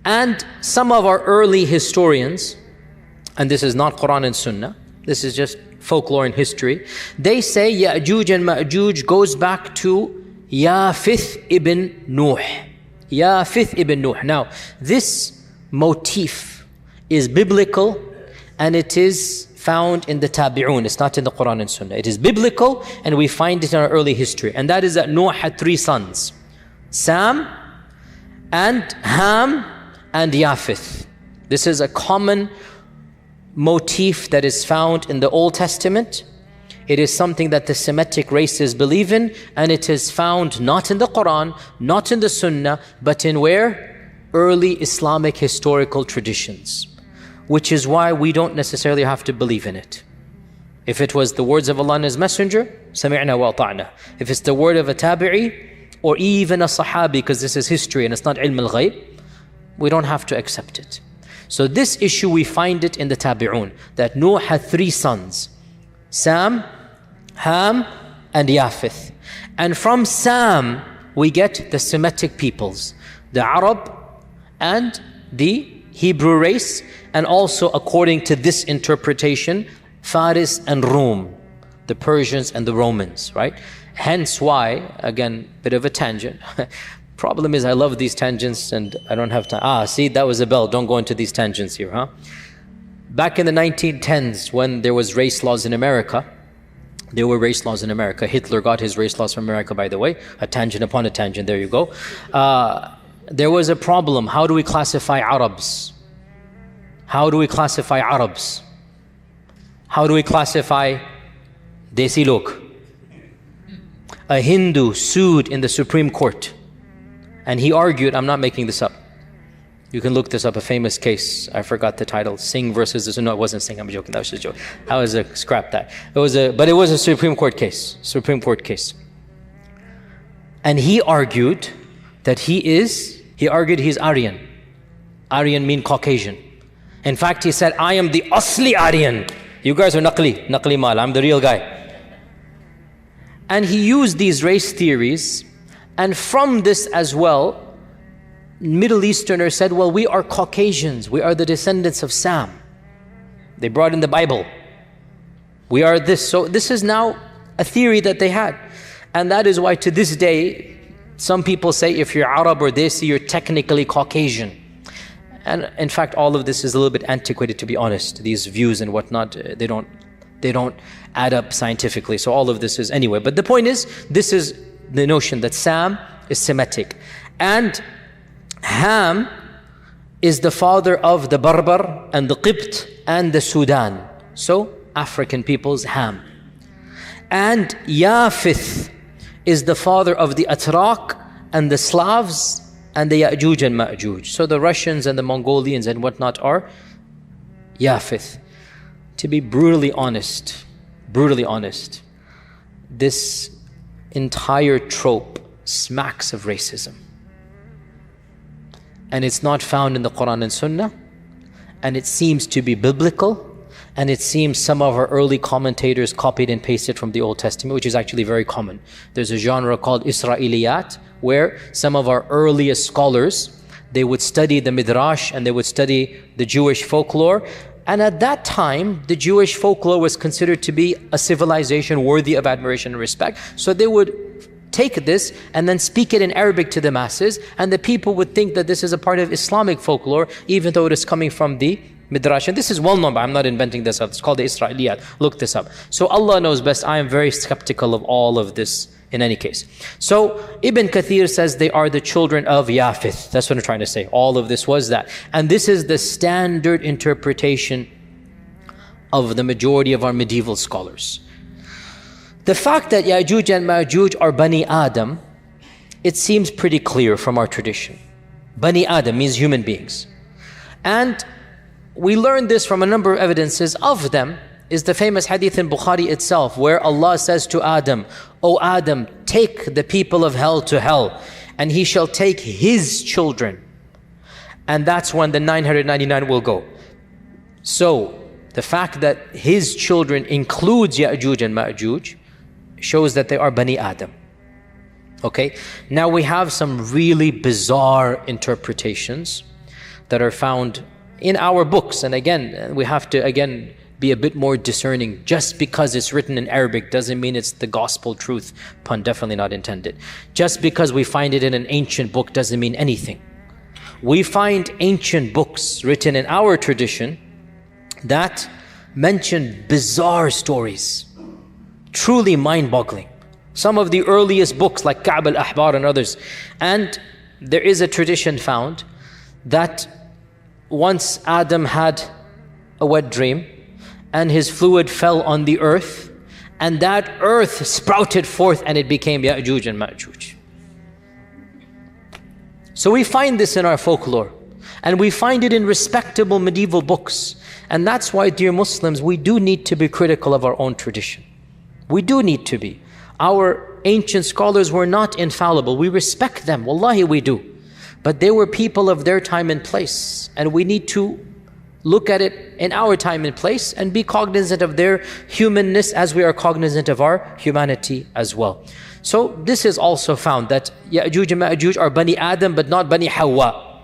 And some of our early historians, and this is not Quran and Sunnah, this is just folklore and history, they say Yajuj and Majuj goes back to Yafith ibn Nuh. Yafith ibn Nuh. Now, this motif is biblical and it is found in the Tabi'un. It's not in the Quran and Sunnah. It is biblical and we find it in our early history. And that is that Noah had 3 sons. Sam and Ham and Yafith. This is a common motif that is found in the Old Testament. It is something that the Semitic races believe in, and it is found not in the Quran, not in the Sunnah, but in where? Early Islamic historical traditions. Which is why we don't necessarily have to believe in it. If it was the words of Allah and His Messenger, سَمِعْنَا وَأَطَعْنَا. If it's the word of a tabi'i, or even a sahabi, because this is history and it's not ilm al-ghayb, we don't have to accept it. So this issue we find it in the Tabi'un, that Noah had 3 sons. Sam, Ham, and Yafith. And from Sam, we get the Semitic peoples, the Arab and the Hebrew race, and also according to this interpretation, Faris and Rum, the Persians and the Romans, right? Hence why, again, bit of a tangent. Problem is I love these tangents and I don't have time. See, that was a bell. Don't go into these tangents here, huh? Back in the 1910s, when there was race laws in America, there were race laws in America. Hitler got his race laws from America, by the way. A tangent upon a tangent, there you go. There was a problem. How do we classify Arabs? How do we classify Arabs? How do we classify Desi log? A Hindu sued in the Supreme Court. And he argued, I'm not making this up. You can look this up, a famous case. I forgot the title. Singh versus this. No, it wasn't Singh. I'm joking. That was just a joke. That was a scrap that. But it was a Supreme Court case. Supreme Court case. And he argued that he argued he's Aryan. Aryan mean Caucasian. In fact, he said, I am the Asli Aryan. You guys are Naqli Mal. I'm the real guy. And he used these race theories. And from this as well, Middle Easterners said, well, we are Caucasians. We are the descendants of Sam. They brought in the Bible. We are this. So this is now a theory that they had. And that is why to this day, some people say if you're Arab or Desi, you're technically Caucasian. And in fact, all of this is a little bit antiquated, to be honest. These views and whatnot, they don't add up scientifically. So all of this is anyway. But the point is, this is the notion that Sam is Semitic. And Ham is the father of the Barbar and the Qibt and the Sudan. So African peoples, Ham. And Yafith is the father of the Atrak and the Slavs and the Yajuj and Majooj. So the Russians and the Mongolians and whatnot are Yafith. To be brutally honest, this entire trope smacks of racism. And it's not found in the Quran and Sunnah, and it seems to be biblical, and it seems some of our early commentators copied and pasted from the Old Testament, which is actually very common. There's a genre called Israeliyat, where some of our earliest scholars, they would study the Midrash and they would study the Jewish folklore. And at that time, the Jewish folklore was considered to be a civilization worthy of admiration and respect. So they would take this and then speak it in Arabic to the masses, and the people would think that this is a part of Islamic folklore, even though it is coming from the Midrash. And this is well known, but I'm not inventing this up. It's called the Israeliyat. Look this up. So Allah knows best. I am very skeptical of all of this in any case. So Ibn Kathir says they are the children of Yafith. That's what I'm trying to say. All of this was that. And this is the standard interpretation of the majority of our medieval scholars. The fact that Yajuj and Majuj are Bani Adam, it seems pretty clear from our tradition. Bani Adam means human beings. And we learn this from a number of evidences. Of them is the famous hadith in Bukhari itself, where Allah says to Adam, O Adam, take the people of hell to hell, and he shall take his children. And that's when the 999 will go. So the fact that his children includes Yajuj and Majuj shows that they are Bani Adam. Okay, now we have some really bizarre interpretations that are found in our books. And again, we have to be a bit more discerning. Just because it's written in Arabic doesn't mean it's the gospel truth. Pun definitely not intended. Just because we find it in an ancient book doesn't mean anything. We find ancient books written in our tradition that mention bizarre stories, truly mind-boggling. Some of the earliest books like Ka'b al-Ahbar and others. And there is a tradition found that once Adam had a wet dream and his fluid fell on the earth, and that earth sprouted forth and it became Yajuj and Majuj. So we find this in our folklore, and we find it in respectable medieval books. And that's why, dear Muslims, we do need to be critical of our own tradition. We do need to be. Our ancient scholars were not infallible. We respect them, wallahi we do. But they were people of their time and place, and we need to look at it in our time and place and be cognizant of their humanness as we are cognizant of our humanity as well. So this is also found that Yajuj and Majuj are Bani Adam but not Bani Hawa.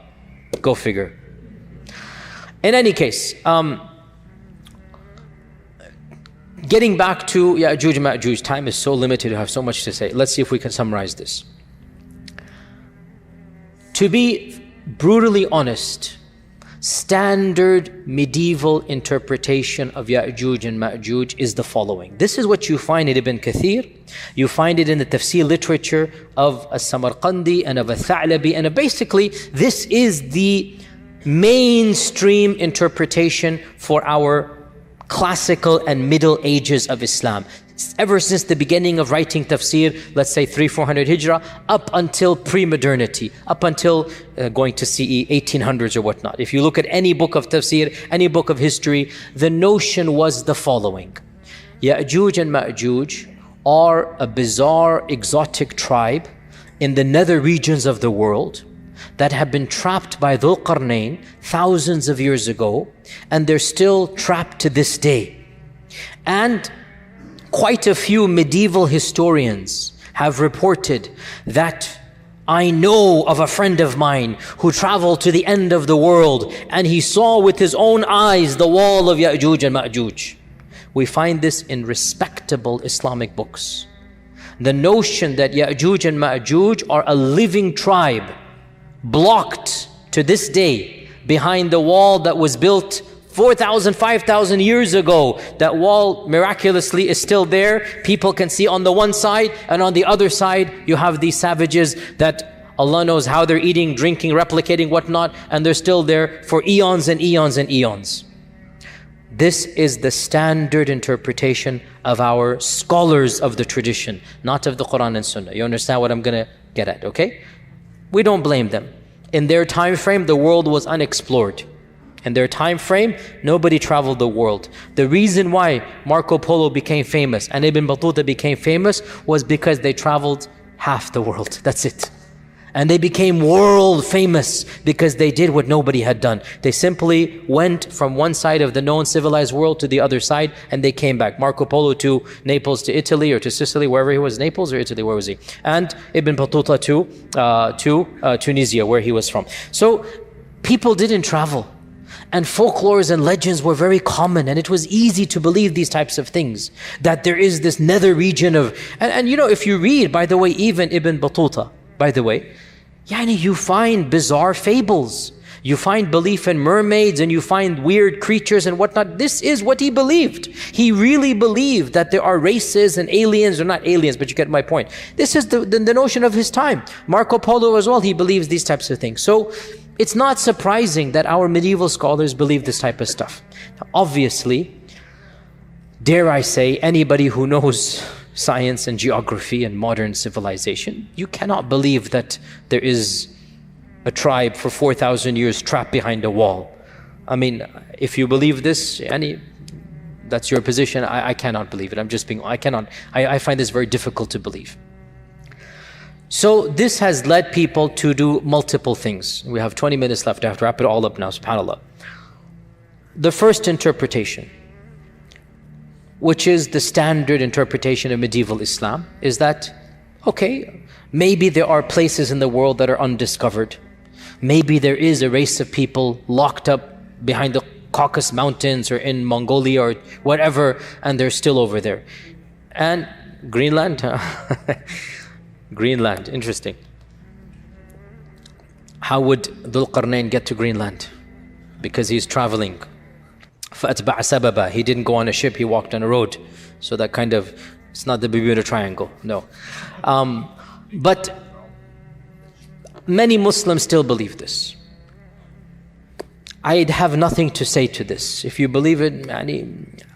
Go figure. In any case, getting back to Yajuj and Majuj, time is so limited, I have so much to say. Let's see if we can summarize this. To be brutally honest, standard medieval interpretation of Yajuj and Majuj is the following. This is what you find in Ibn Kathir. You find it in the tafsir literature of As-Samarqandi and of Al-Tha'labi. And basically, this is the mainstream interpretation for our classical and middle ages of Islam. Ever since the beginning of writing tafsir, let's say 300-400 Hijrah, up until pre-modernity, up until going to CE 1800s or whatnot. If you look at any book of tafsir, any book of history, the notion was the following. Yajuj and Majuj are a bizarre, exotic tribe in the nether regions of the world that have been trapped by Dhul Qarnayn thousands of years ago, and they're still trapped to this day. And quite a few medieval historians have reported that I know of a friend of mine who traveled to the end of the world and he saw with his own eyes the wall of Yajuj and Majuj. We find this in respectable Islamic books. The notion that Yajuj and Majuj are a living tribe blocked to this day behind the wall that was built 4,000, 5,000 years ago. That wall miraculously is still there. People can see on the one side, and on the other side you have these savages that Allah knows how they're eating, drinking, replicating, whatnot, and they're still there for eons and eons and eons. This is the standard interpretation of our scholars of the tradition, not of the Quran and Sunnah. You understand what I'm going to get at, okay? We don't blame them. In their time frame, the world was unexplored. In their time frame, nobody traveled the world. The reason why Marco Polo became famous and Ibn Battuta became famous was because they traveled half the world. That's it. And they became world famous because they did what nobody had done. They simply went from one side of the known civilized world to the other side, and they came back. Marco Polo to Naples, to Italy, or to Sicily, wherever he was. Naples or Italy, where was he? And Ibn Battuta to Tunisia, where he was from. So people didn't travel. And folklores and legends were very common, and it was easy to believe these types of things. That there is this nether region of, and you know, if you read, by the way, even Ibn Battuta, by the way, you find bizarre fables. You find belief in mermaids, and you find weird creatures and whatnot. This is what he believed. He really believed that there are races and aliens, or not aliens, but you get my point. This is the notion of his time. Marco Polo as well, he believes these types of things. So it's not surprising that our medieval scholars believe this type of stuff. Now, obviously, dare I say, anybody who knows science and geography and modern civilization, you cannot believe that there is a tribe for 4,000 years trapped behind a wall. I mean, if you believe this, that's your position. I cannot believe it. I find this very difficult to believe. So this has led people to do multiple things. We have 20 minutes left. I have to wrap it all up now, subhanAllah. The first interpretation, which is the standard interpretation of medieval Islam, is that, okay, maybe there are places in the world that are undiscovered. Maybe there is a race of people locked up behind the Caucasus Mountains or in Mongolia or whatever, and they're still over there. And Greenland, Greenland, interesting. How would Dhul Qarnayn get to Greenland? Because he's traveling. فَأَتْبَعَ سَبَبًا. He didn't go on a ship, he walked on a road. So that kind of, it's not the Bermuda Triangle, no. But many Muslims still believe this. I have nothing to say to this. If you believe it,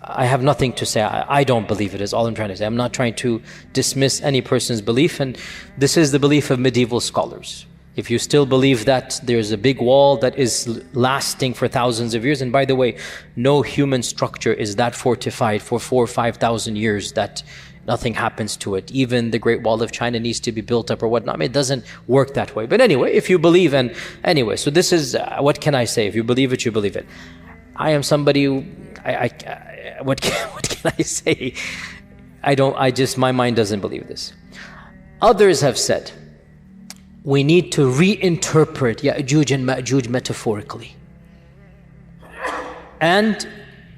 I have nothing to say. I don't believe it, is all I'm trying to say. I'm not trying to dismiss any person's belief, and this is the belief of medieval scholars. If you still believe that there's a big wall that is lasting for thousands of years, and by the way, no human structure is that fortified for 4,000 or 5,000 years that nothing happens to it. Even the Great Wall of China needs to be built up or whatnot. I mean, it doesn't work that way. But anyway, if you believe, and anyway, so this is, what can I say? If you believe it, you believe it. I am somebody who, what can I say? My mind doesn't believe this. Others have said, we need to reinterpret Yajuj and Majuj metaphorically. And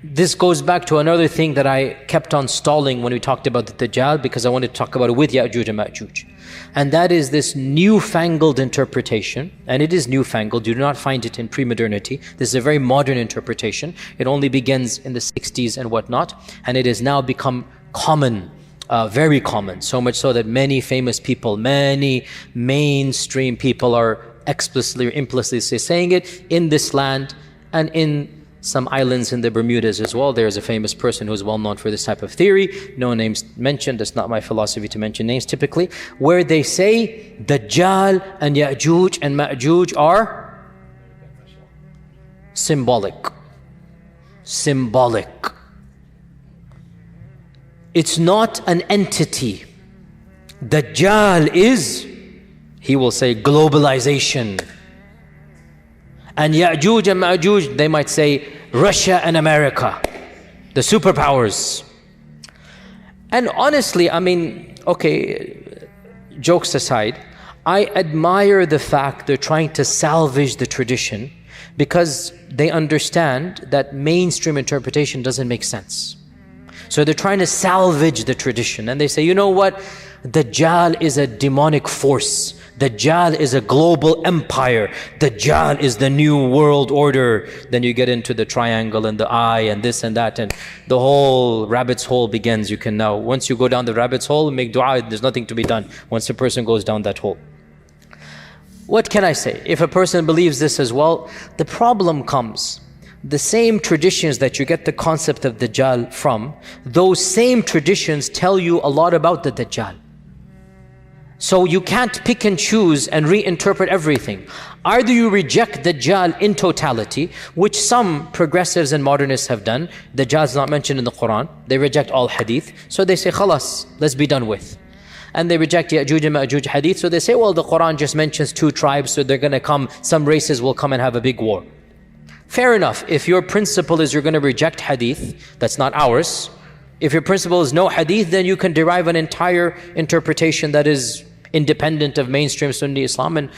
this goes back to another thing that I kept on stalling when we talked about the Dajjal, because I wanted to talk about it with Yajuj and Majuj. And that is this newfangled interpretation, and it is newfangled, you do not find it in pre-modernity. This is a very modern interpretation. It only begins in the 60s and whatnot, and it has now become common, very common, so much so that many famous people, many mainstream people are explicitly or implicitly saying it in this land and in some islands in the Bermudas as well. There's a famous person who's well known for this type of theory, no names mentioned, it's not my philosophy to mention names typically, where they say Dajjal and Yajuj and Majuj are symbolic. Symbolic. It's not an entity. Dajjal is, he will say, globalization. And Yajuj and Majuj, they might say Russia and America, the superpowers. And honestly, I mean, okay, jokes aside, I admire the fact they're trying to salvage the tradition, because they understand that mainstream interpretation doesn't make sense. So they're trying to salvage the tradition, and they say, you know what? Dajjal is a demonic force. Dajjal is a global empire. Dajjal is the new world order. Then you get into the triangle and the eye and this and that, and the whole rabbit's hole begins. You can now, once you go down the rabbit's hole, make dua, there's nothing to be done once a person goes down that hole. What can I say? If a person believes this as well, the problem comes. The same traditions that you get the concept of Dajjal from, those same traditions tell you a lot about the Dajjal. So you can't pick and choose and reinterpret everything. Either you reject Dajjal in totality, which some progressives and modernists have done. Dajjal is not mentioned in the Quran. They reject all hadith. So they say, khalas, let's be done with. And they reject Yajuj and Majuj hadith. So they say, well, the Quran just mentions 2 tribes, so they're going to come, some races will come and have a big war. Fair enough. If your principle is you're going to reject hadith, that's not ours. If your principle is no hadith, then you can derive an entire interpretation that is independent of mainstream Sunni Islam, and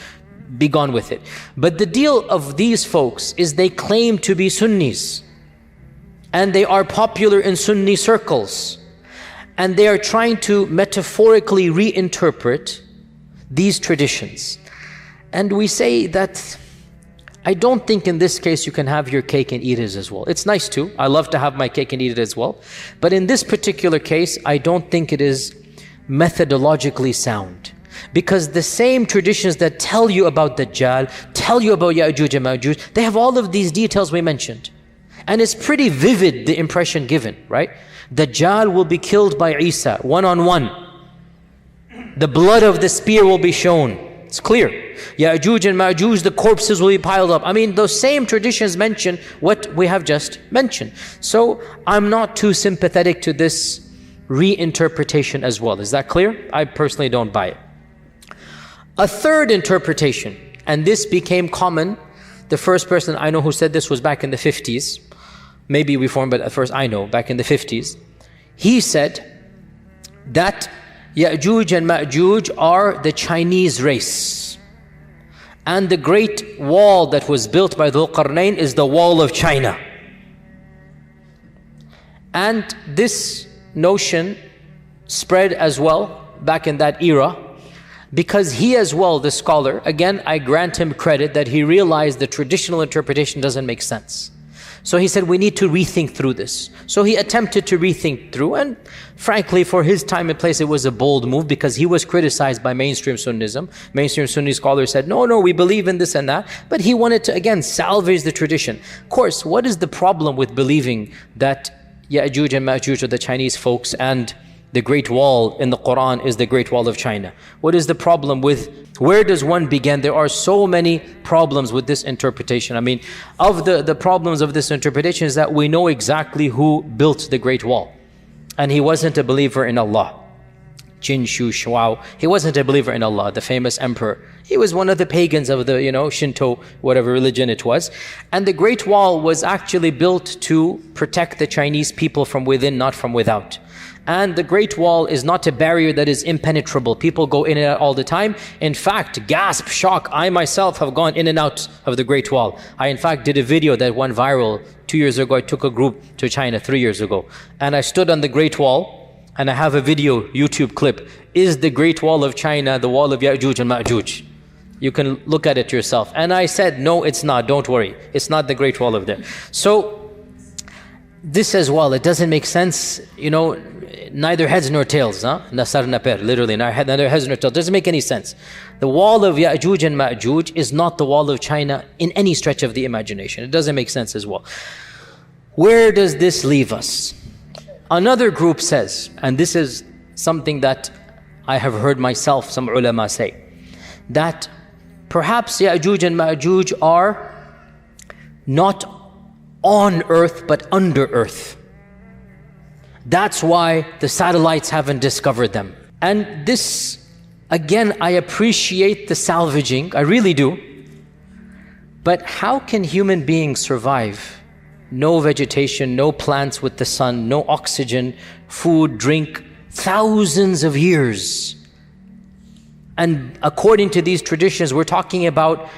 be gone with it. But the deal of these folks is they claim to be Sunnis, and they are popular in Sunni circles, and they are trying to metaphorically reinterpret these traditions. And we say that I don't think in this case you can have your cake and eat it as well. It's nice too. I love to have my cake and eat it as well. But in this particular case, I don't think it is methodologically sound. Because the same traditions that tell you about Dajjal, tell you about Yajuj and Majuj, they have all of these details we mentioned. And it's pretty vivid, the impression given, right? Dajjal will be killed by Isa, one-on-one. The blood of the spear will be shown. It's clear. Yajuj and Majuj, the corpses will be piled up. I mean, those same traditions mention what we have just mentioned. So I'm not too sympathetic to this reinterpretation as well. Is that clear? I personally don't buy it. A third interpretation, and this became common. The first person I know who said this was back in the 50s. Maybe reformed, but at first I know, back in the 50s. He said that Yajuj and Majuj are the Chinese race. And the great wall that was built by Dhul Qarnayn is the wall of China. And this notion spread as well back in that era, because he as well, the scholar, again I grant him credit that he realized the traditional interpretation doesn't make sense. So he said we need to rethink through this. So he attempted to rethink through, and frankly for his time and place it was a bold move, because he was criticized by mainstream Sunnism. Mainstream Sunni scholars said no, we believe in this and that, but he wanted to again salvage the tradition. Of course, what is the problem with believing that Yajuj and Majuj are the Chinese folks and the Great Wall in the Quran is the Great Wall of China? What is the problem with, where does one begin? There are so many problems with this interpretation. I mean, of the problems of this interpretation is that we know exactly who built the Great Wall. And he wasn't a believer in Allah. Jin Shu Shuao, he wasn't a believer in Allah, the famous emperor. He was one of the pagans of the, Shinto, whatever religion it was. And the Great Wall was actually built to protect the Chinese people from within, not from without. And the Great Wall is not a barrier that is impenetrable. People go in and out all the time. In fact, gasp, shock, I myself have gone in and out of the Great Wall. I in fact did a video that went viral 2 years ago. I took a group to China 3 years ago. And I stood on the Great Wall, and I have a video, YouTube clip. Is the Great Wall of China the wall of Yajuj and Majuj? You can look at it yourself. And I said, no, it's not, don't worry. It's not the Great Wall of there. So, this as well, it doesn't make sense, neither heads nor tails, Nasar Naper, literally, neither heads nor tails, doesn't make any sense. The wall of Yajuj and Majuj is not the wall of China in any stretch of the imagination. It doesn't make sense as well. Where does this leave us? Another group says, and this is something that I have heard myself, some ulama say, that perhaps Yajuj and Majuj are not on earth but under earth. That's why the satellites haven't discovered them. And this, again, I appreciate the salvaging, I really do. But how can human beings survive? No vegetation, no plants with the sun, no oxygen, food, drink, thousands of years. And according to these traditions, we're talking about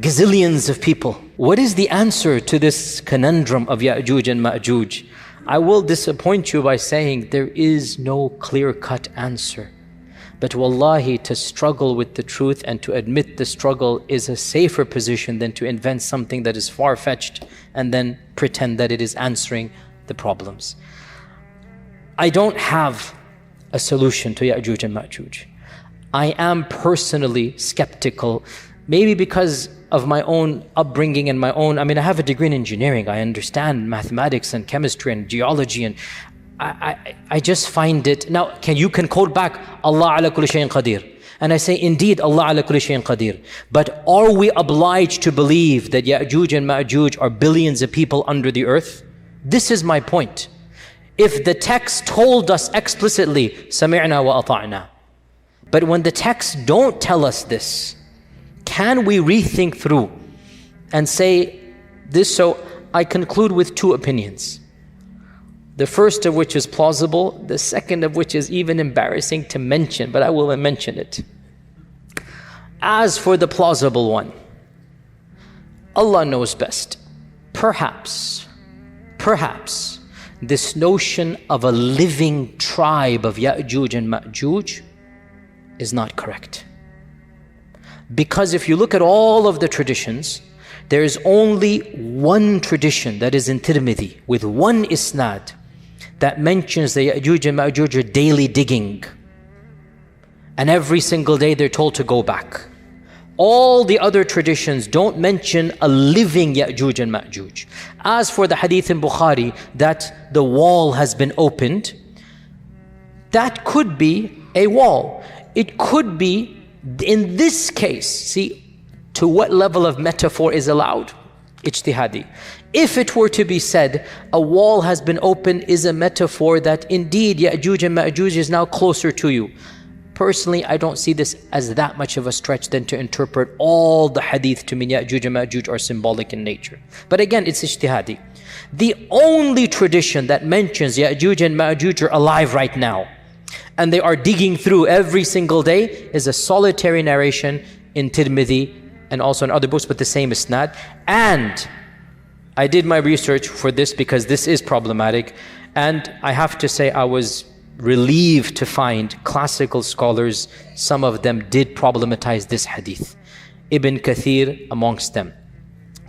gazillions of people. What is the answer to this conundrum of Yajuj and Majuj? I will disappoint you by saying there is no clear-cut answer. But wallahi, to struggle with the truth and to admit the struggle is a safer position than to invent something that is far-fetched and then pretend that it is answering the problems. I don't have a solution to Yajuj and Majuj. I am personally skeptical, maybe because of my own upbringing and I have a degree in engineering. I understand mathematics and chemistry and geology, and I just find it. Now, you can quote back, Allah ala kulli shayin qadir. And I say, indeed, Allah ala kulli shayin qadir. But are we obliged to believe that Yajuj and Majuj are billions of people under the earth? This is my point. If the text told us explicitly, sami'na wa ata'na. But when the texts don't tell us this, can we rethink through and say this? So I conclude with two opinions. The first of which is plausible, the second of which is even embarrassing to mention, but I will mention it. As for the plausible one, Allah knows best. Perhaps, this notion of a living tribe of Yajuj and Majuj is not correct. Because if you look at all of the traditions, there is only one tradition that is in Tirmidhi with one isnad that mentions the Yajuj and Majuj are daily digging. And every single day they're told to go back. All the other traditions don't mention a living Yajuj and Majuj. As for the Hadith in Bukhari that the wall has been opened, that could be a wall. It could be, in this case, see to what level of metaphor is allowed? Ijtihadi. If it were to be said, a wall has been opened is a metaphor that indeed Yajuj and Majuj is now closer to you. Personally, I don't see this as that much of a stretch than to interpret all the hadith to mean Yajuj and Majuj are symbolic in nature. But again, it's ijtihadi. The only tradition that mentions Yajuj and Majuj are alive right now, and they are digging through every single day, is a solitary narration in Tirmidhi and also in other books, but the same isnad. And I did my research for this because this is problematic, and I have to say I was relieved to find classical scholars, some of them did problematize this hadith. Ibn Kathir amongst them,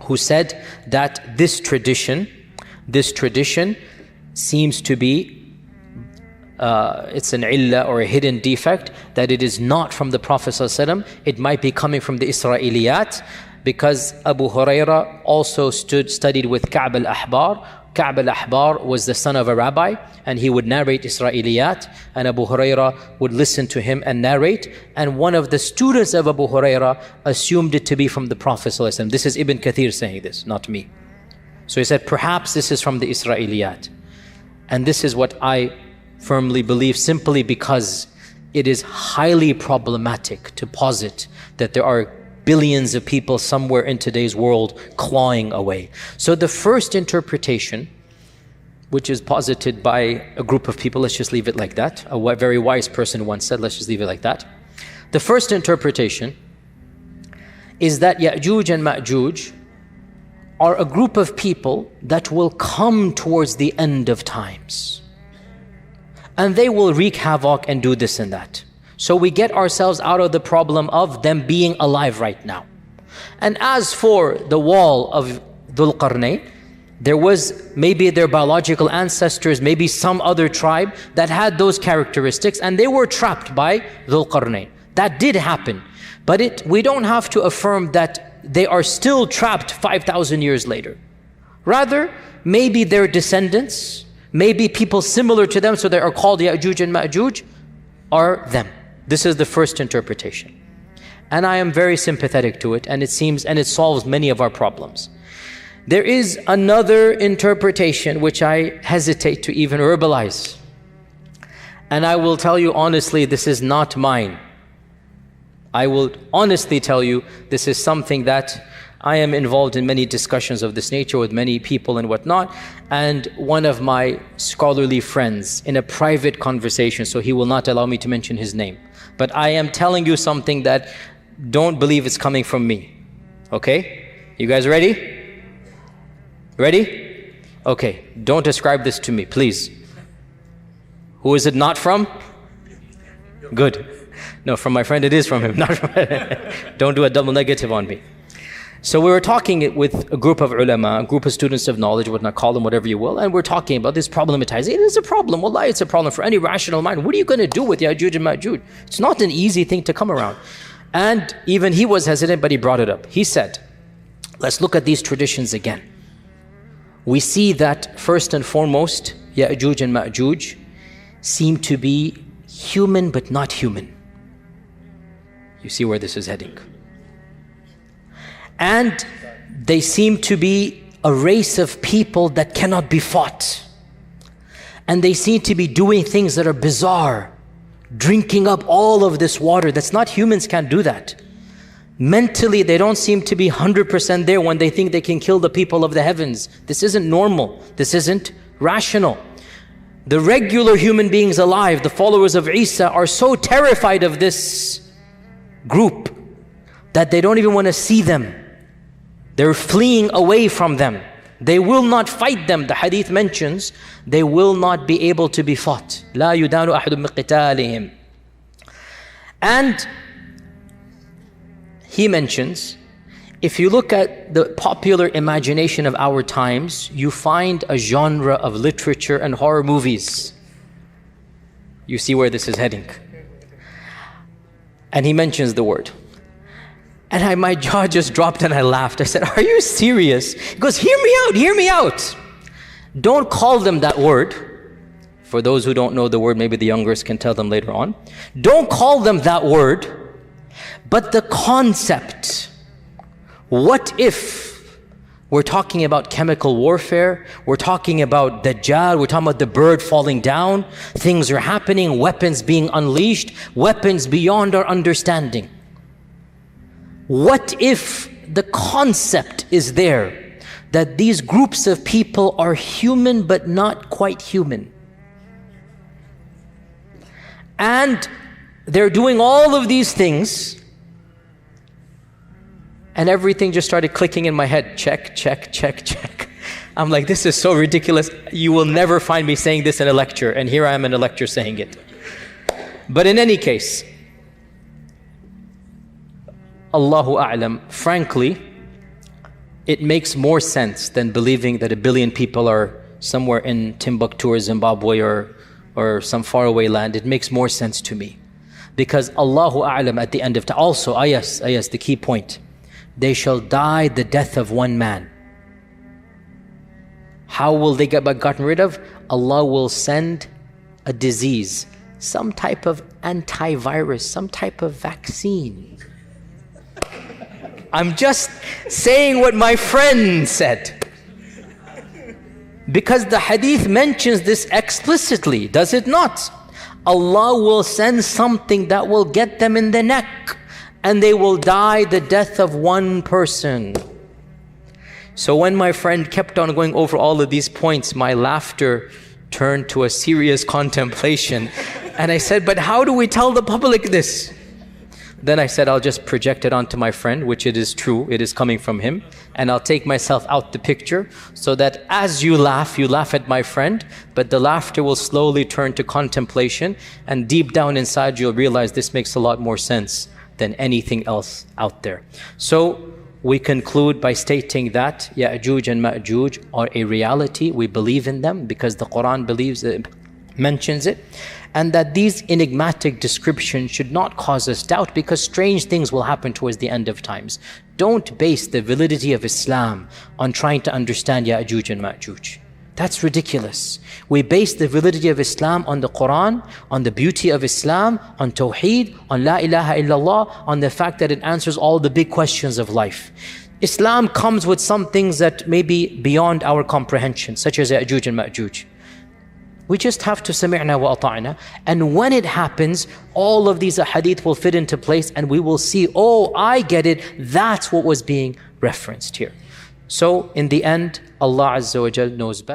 who said that this tradition seems to be it's an illah or a hidden defect, that it is not from the Prophet ﷺ. It might be coming from the Israeliyat, because Abu Huraira also studied with Ka'b al-Ahbar. Ka'b al-Ahbar was the son of a rabbi, and he would narrate Israeliyat, and Abu Huraira would listen to him and narrate, and one of the students of Abu Huraira assumed it to be from the Prophet ﷺ. This is Ibn Kathir saying this, not me. So he said, perhaps this is from the Israeliyat. And this is what I firmly believe, simply because it is highly problematic to posit that there are billions of people somewhere in today's world clawing away. So the first interpretation, which is posited by a group of people, let's just leave it like that. A very wise person once said, let's just leave it like that. The first interpretation is that Yajuj and Majuj are a group of people that will come towards the end of times. And they will wreak havoc and do this and that. So we get ourselves out of the problem of them being alive right now. And as for the wall of Dhul Qarnayn, there was maybe their biological ancestors, maybe some other tribe that had those characteristics, and they were trapped by Dhul Qarnayn. That did happen. But we don't have to affirm that they are still trapped 5,000 years later. Rather, maybe their descendants, maybe people similar to them, so they are called Yajuj and Majuj, are them. This is the first interpretation. And I am very sympathetic to it, and it solves many of our problems. There is another interpretation which I hesitate to even verbalize. And I will tell you honestly, this is not mine. I will honestly tell you, this is something that I am involved in many discussions of this nature with many people and whatnot. And one of my scholarly friends, in a private conversation, so he will not allow me to mention his name, but I am telling you something that don't believe it's coming from me. Okay? You guys ready? Ready? Okay. Don't ascribe this to me, please. Who is it not from? Good. No, from my friend it is from him. Not from Don't do a double negative on me. So we were talking with a group of ulama, a group of students of knowledge, whatnot, call them whatever you will, and we're talking about this problematizing. It is a problem, wallahi, it's a problem for any rational mind. What are you going to do with Yajuj and Majuj? It's not an easy thing to come around. And even he was hesitant, but he brought it up. He said, let's look at these traditions again. We see that first and foremost, Yajuj and Majuj seem to be human but not human. You see where this is heading. And they seem to be a race of people that cannot be fought. And they seem to be doing things that are bizarre, drinking up all of this water. That's not, humans can't do that. Mentally, they don't seem to be 100% there when they think they can kill the people of the heavens. This isn't normal. This isn't rational. The regular human beings alive, the followers of Isa, are so terrified of this group. that they don't even want to see them. They're fleeing away from them. They will not fight them. The hadith mentions they will not be able to be fought. لا يدان أحد من قتالهم. And he mentions, if you look at the popular imagination of our times, you find a genre of literature and horror movies. You see where this is heading. And he mentions the word. And my jaw just dropped and I laughed. I said, are you serious? He goes, hear me out. Don't call them that word. For those who don't know the word, maybe the youngers can tell them later on. Don't call them that word, but the concept. What if we're talking about chemical warfare, we're talking about Dajjal, we're talking about the bird falling down, things are happening, weapons being unleashed, weapons beyond our understanding. What if the concept is there that these groups of people are human but not quite human? And they're doing all of these things, and everything just started clicking in my head. Check, check, check, check. I'm like, this is so ridiculous. You will never find me saying this in a lecture, and here I am in a lecture saying it. But in any case, Allahu A'lam, frankly, it makes more sense than believing that 1 billion people are somewhere in Timbuktu or Zimbabwe or some faraway land. It makes more sense to me. Because Allahu A'lam at the end of time, also ayas, the key point, they shall die the death of one man. How will they get gotten rid of? Allah will send a disease, some type of antivirus, some type of vaccine. I'm just saying what my friend said. Because the hadith mentions this explicitly, does it not? Allah will send something that will get them in the neck, and they will die the death of one person. So when my friend kept on going over all of these points, my laughter turned to a serious contemplation. And I said, but how do we tell the public this? Then I said, I'll just project it onto my friend, which it is true, it is coming from him. And I'll take myself out the picture so that as you laugh at my friend, but the laughter will slowly turn to contemplation. And deep down inside, you'll realize this makes a lot more sense than anything else out there. So we conclude by stating that Yajuj and Majuj are a reality. We believe in them because the Quran mentions it. And that these enigmatic descriptions should not cause us doubt, because strange things will happen towards the end of times. Don't base the validity of Islam on trying to understand Yajuj and Majuj. That's ridiculous. We base the validity of Islam on the Quran, on the beauty of Islam, on Tawheed, on La ilaha illallah, on the fact that it answers all the big questions of life. Islam comes with some things that may be beyond our comprehension, such as Yajuj and Majuj. We just have to sami'na wa ata'na. And when it happens, all of these hadith will fit into place and we will see, oh, I get it. That's what was being referenced here. So in the end, Allah Azza wa Jal knows best.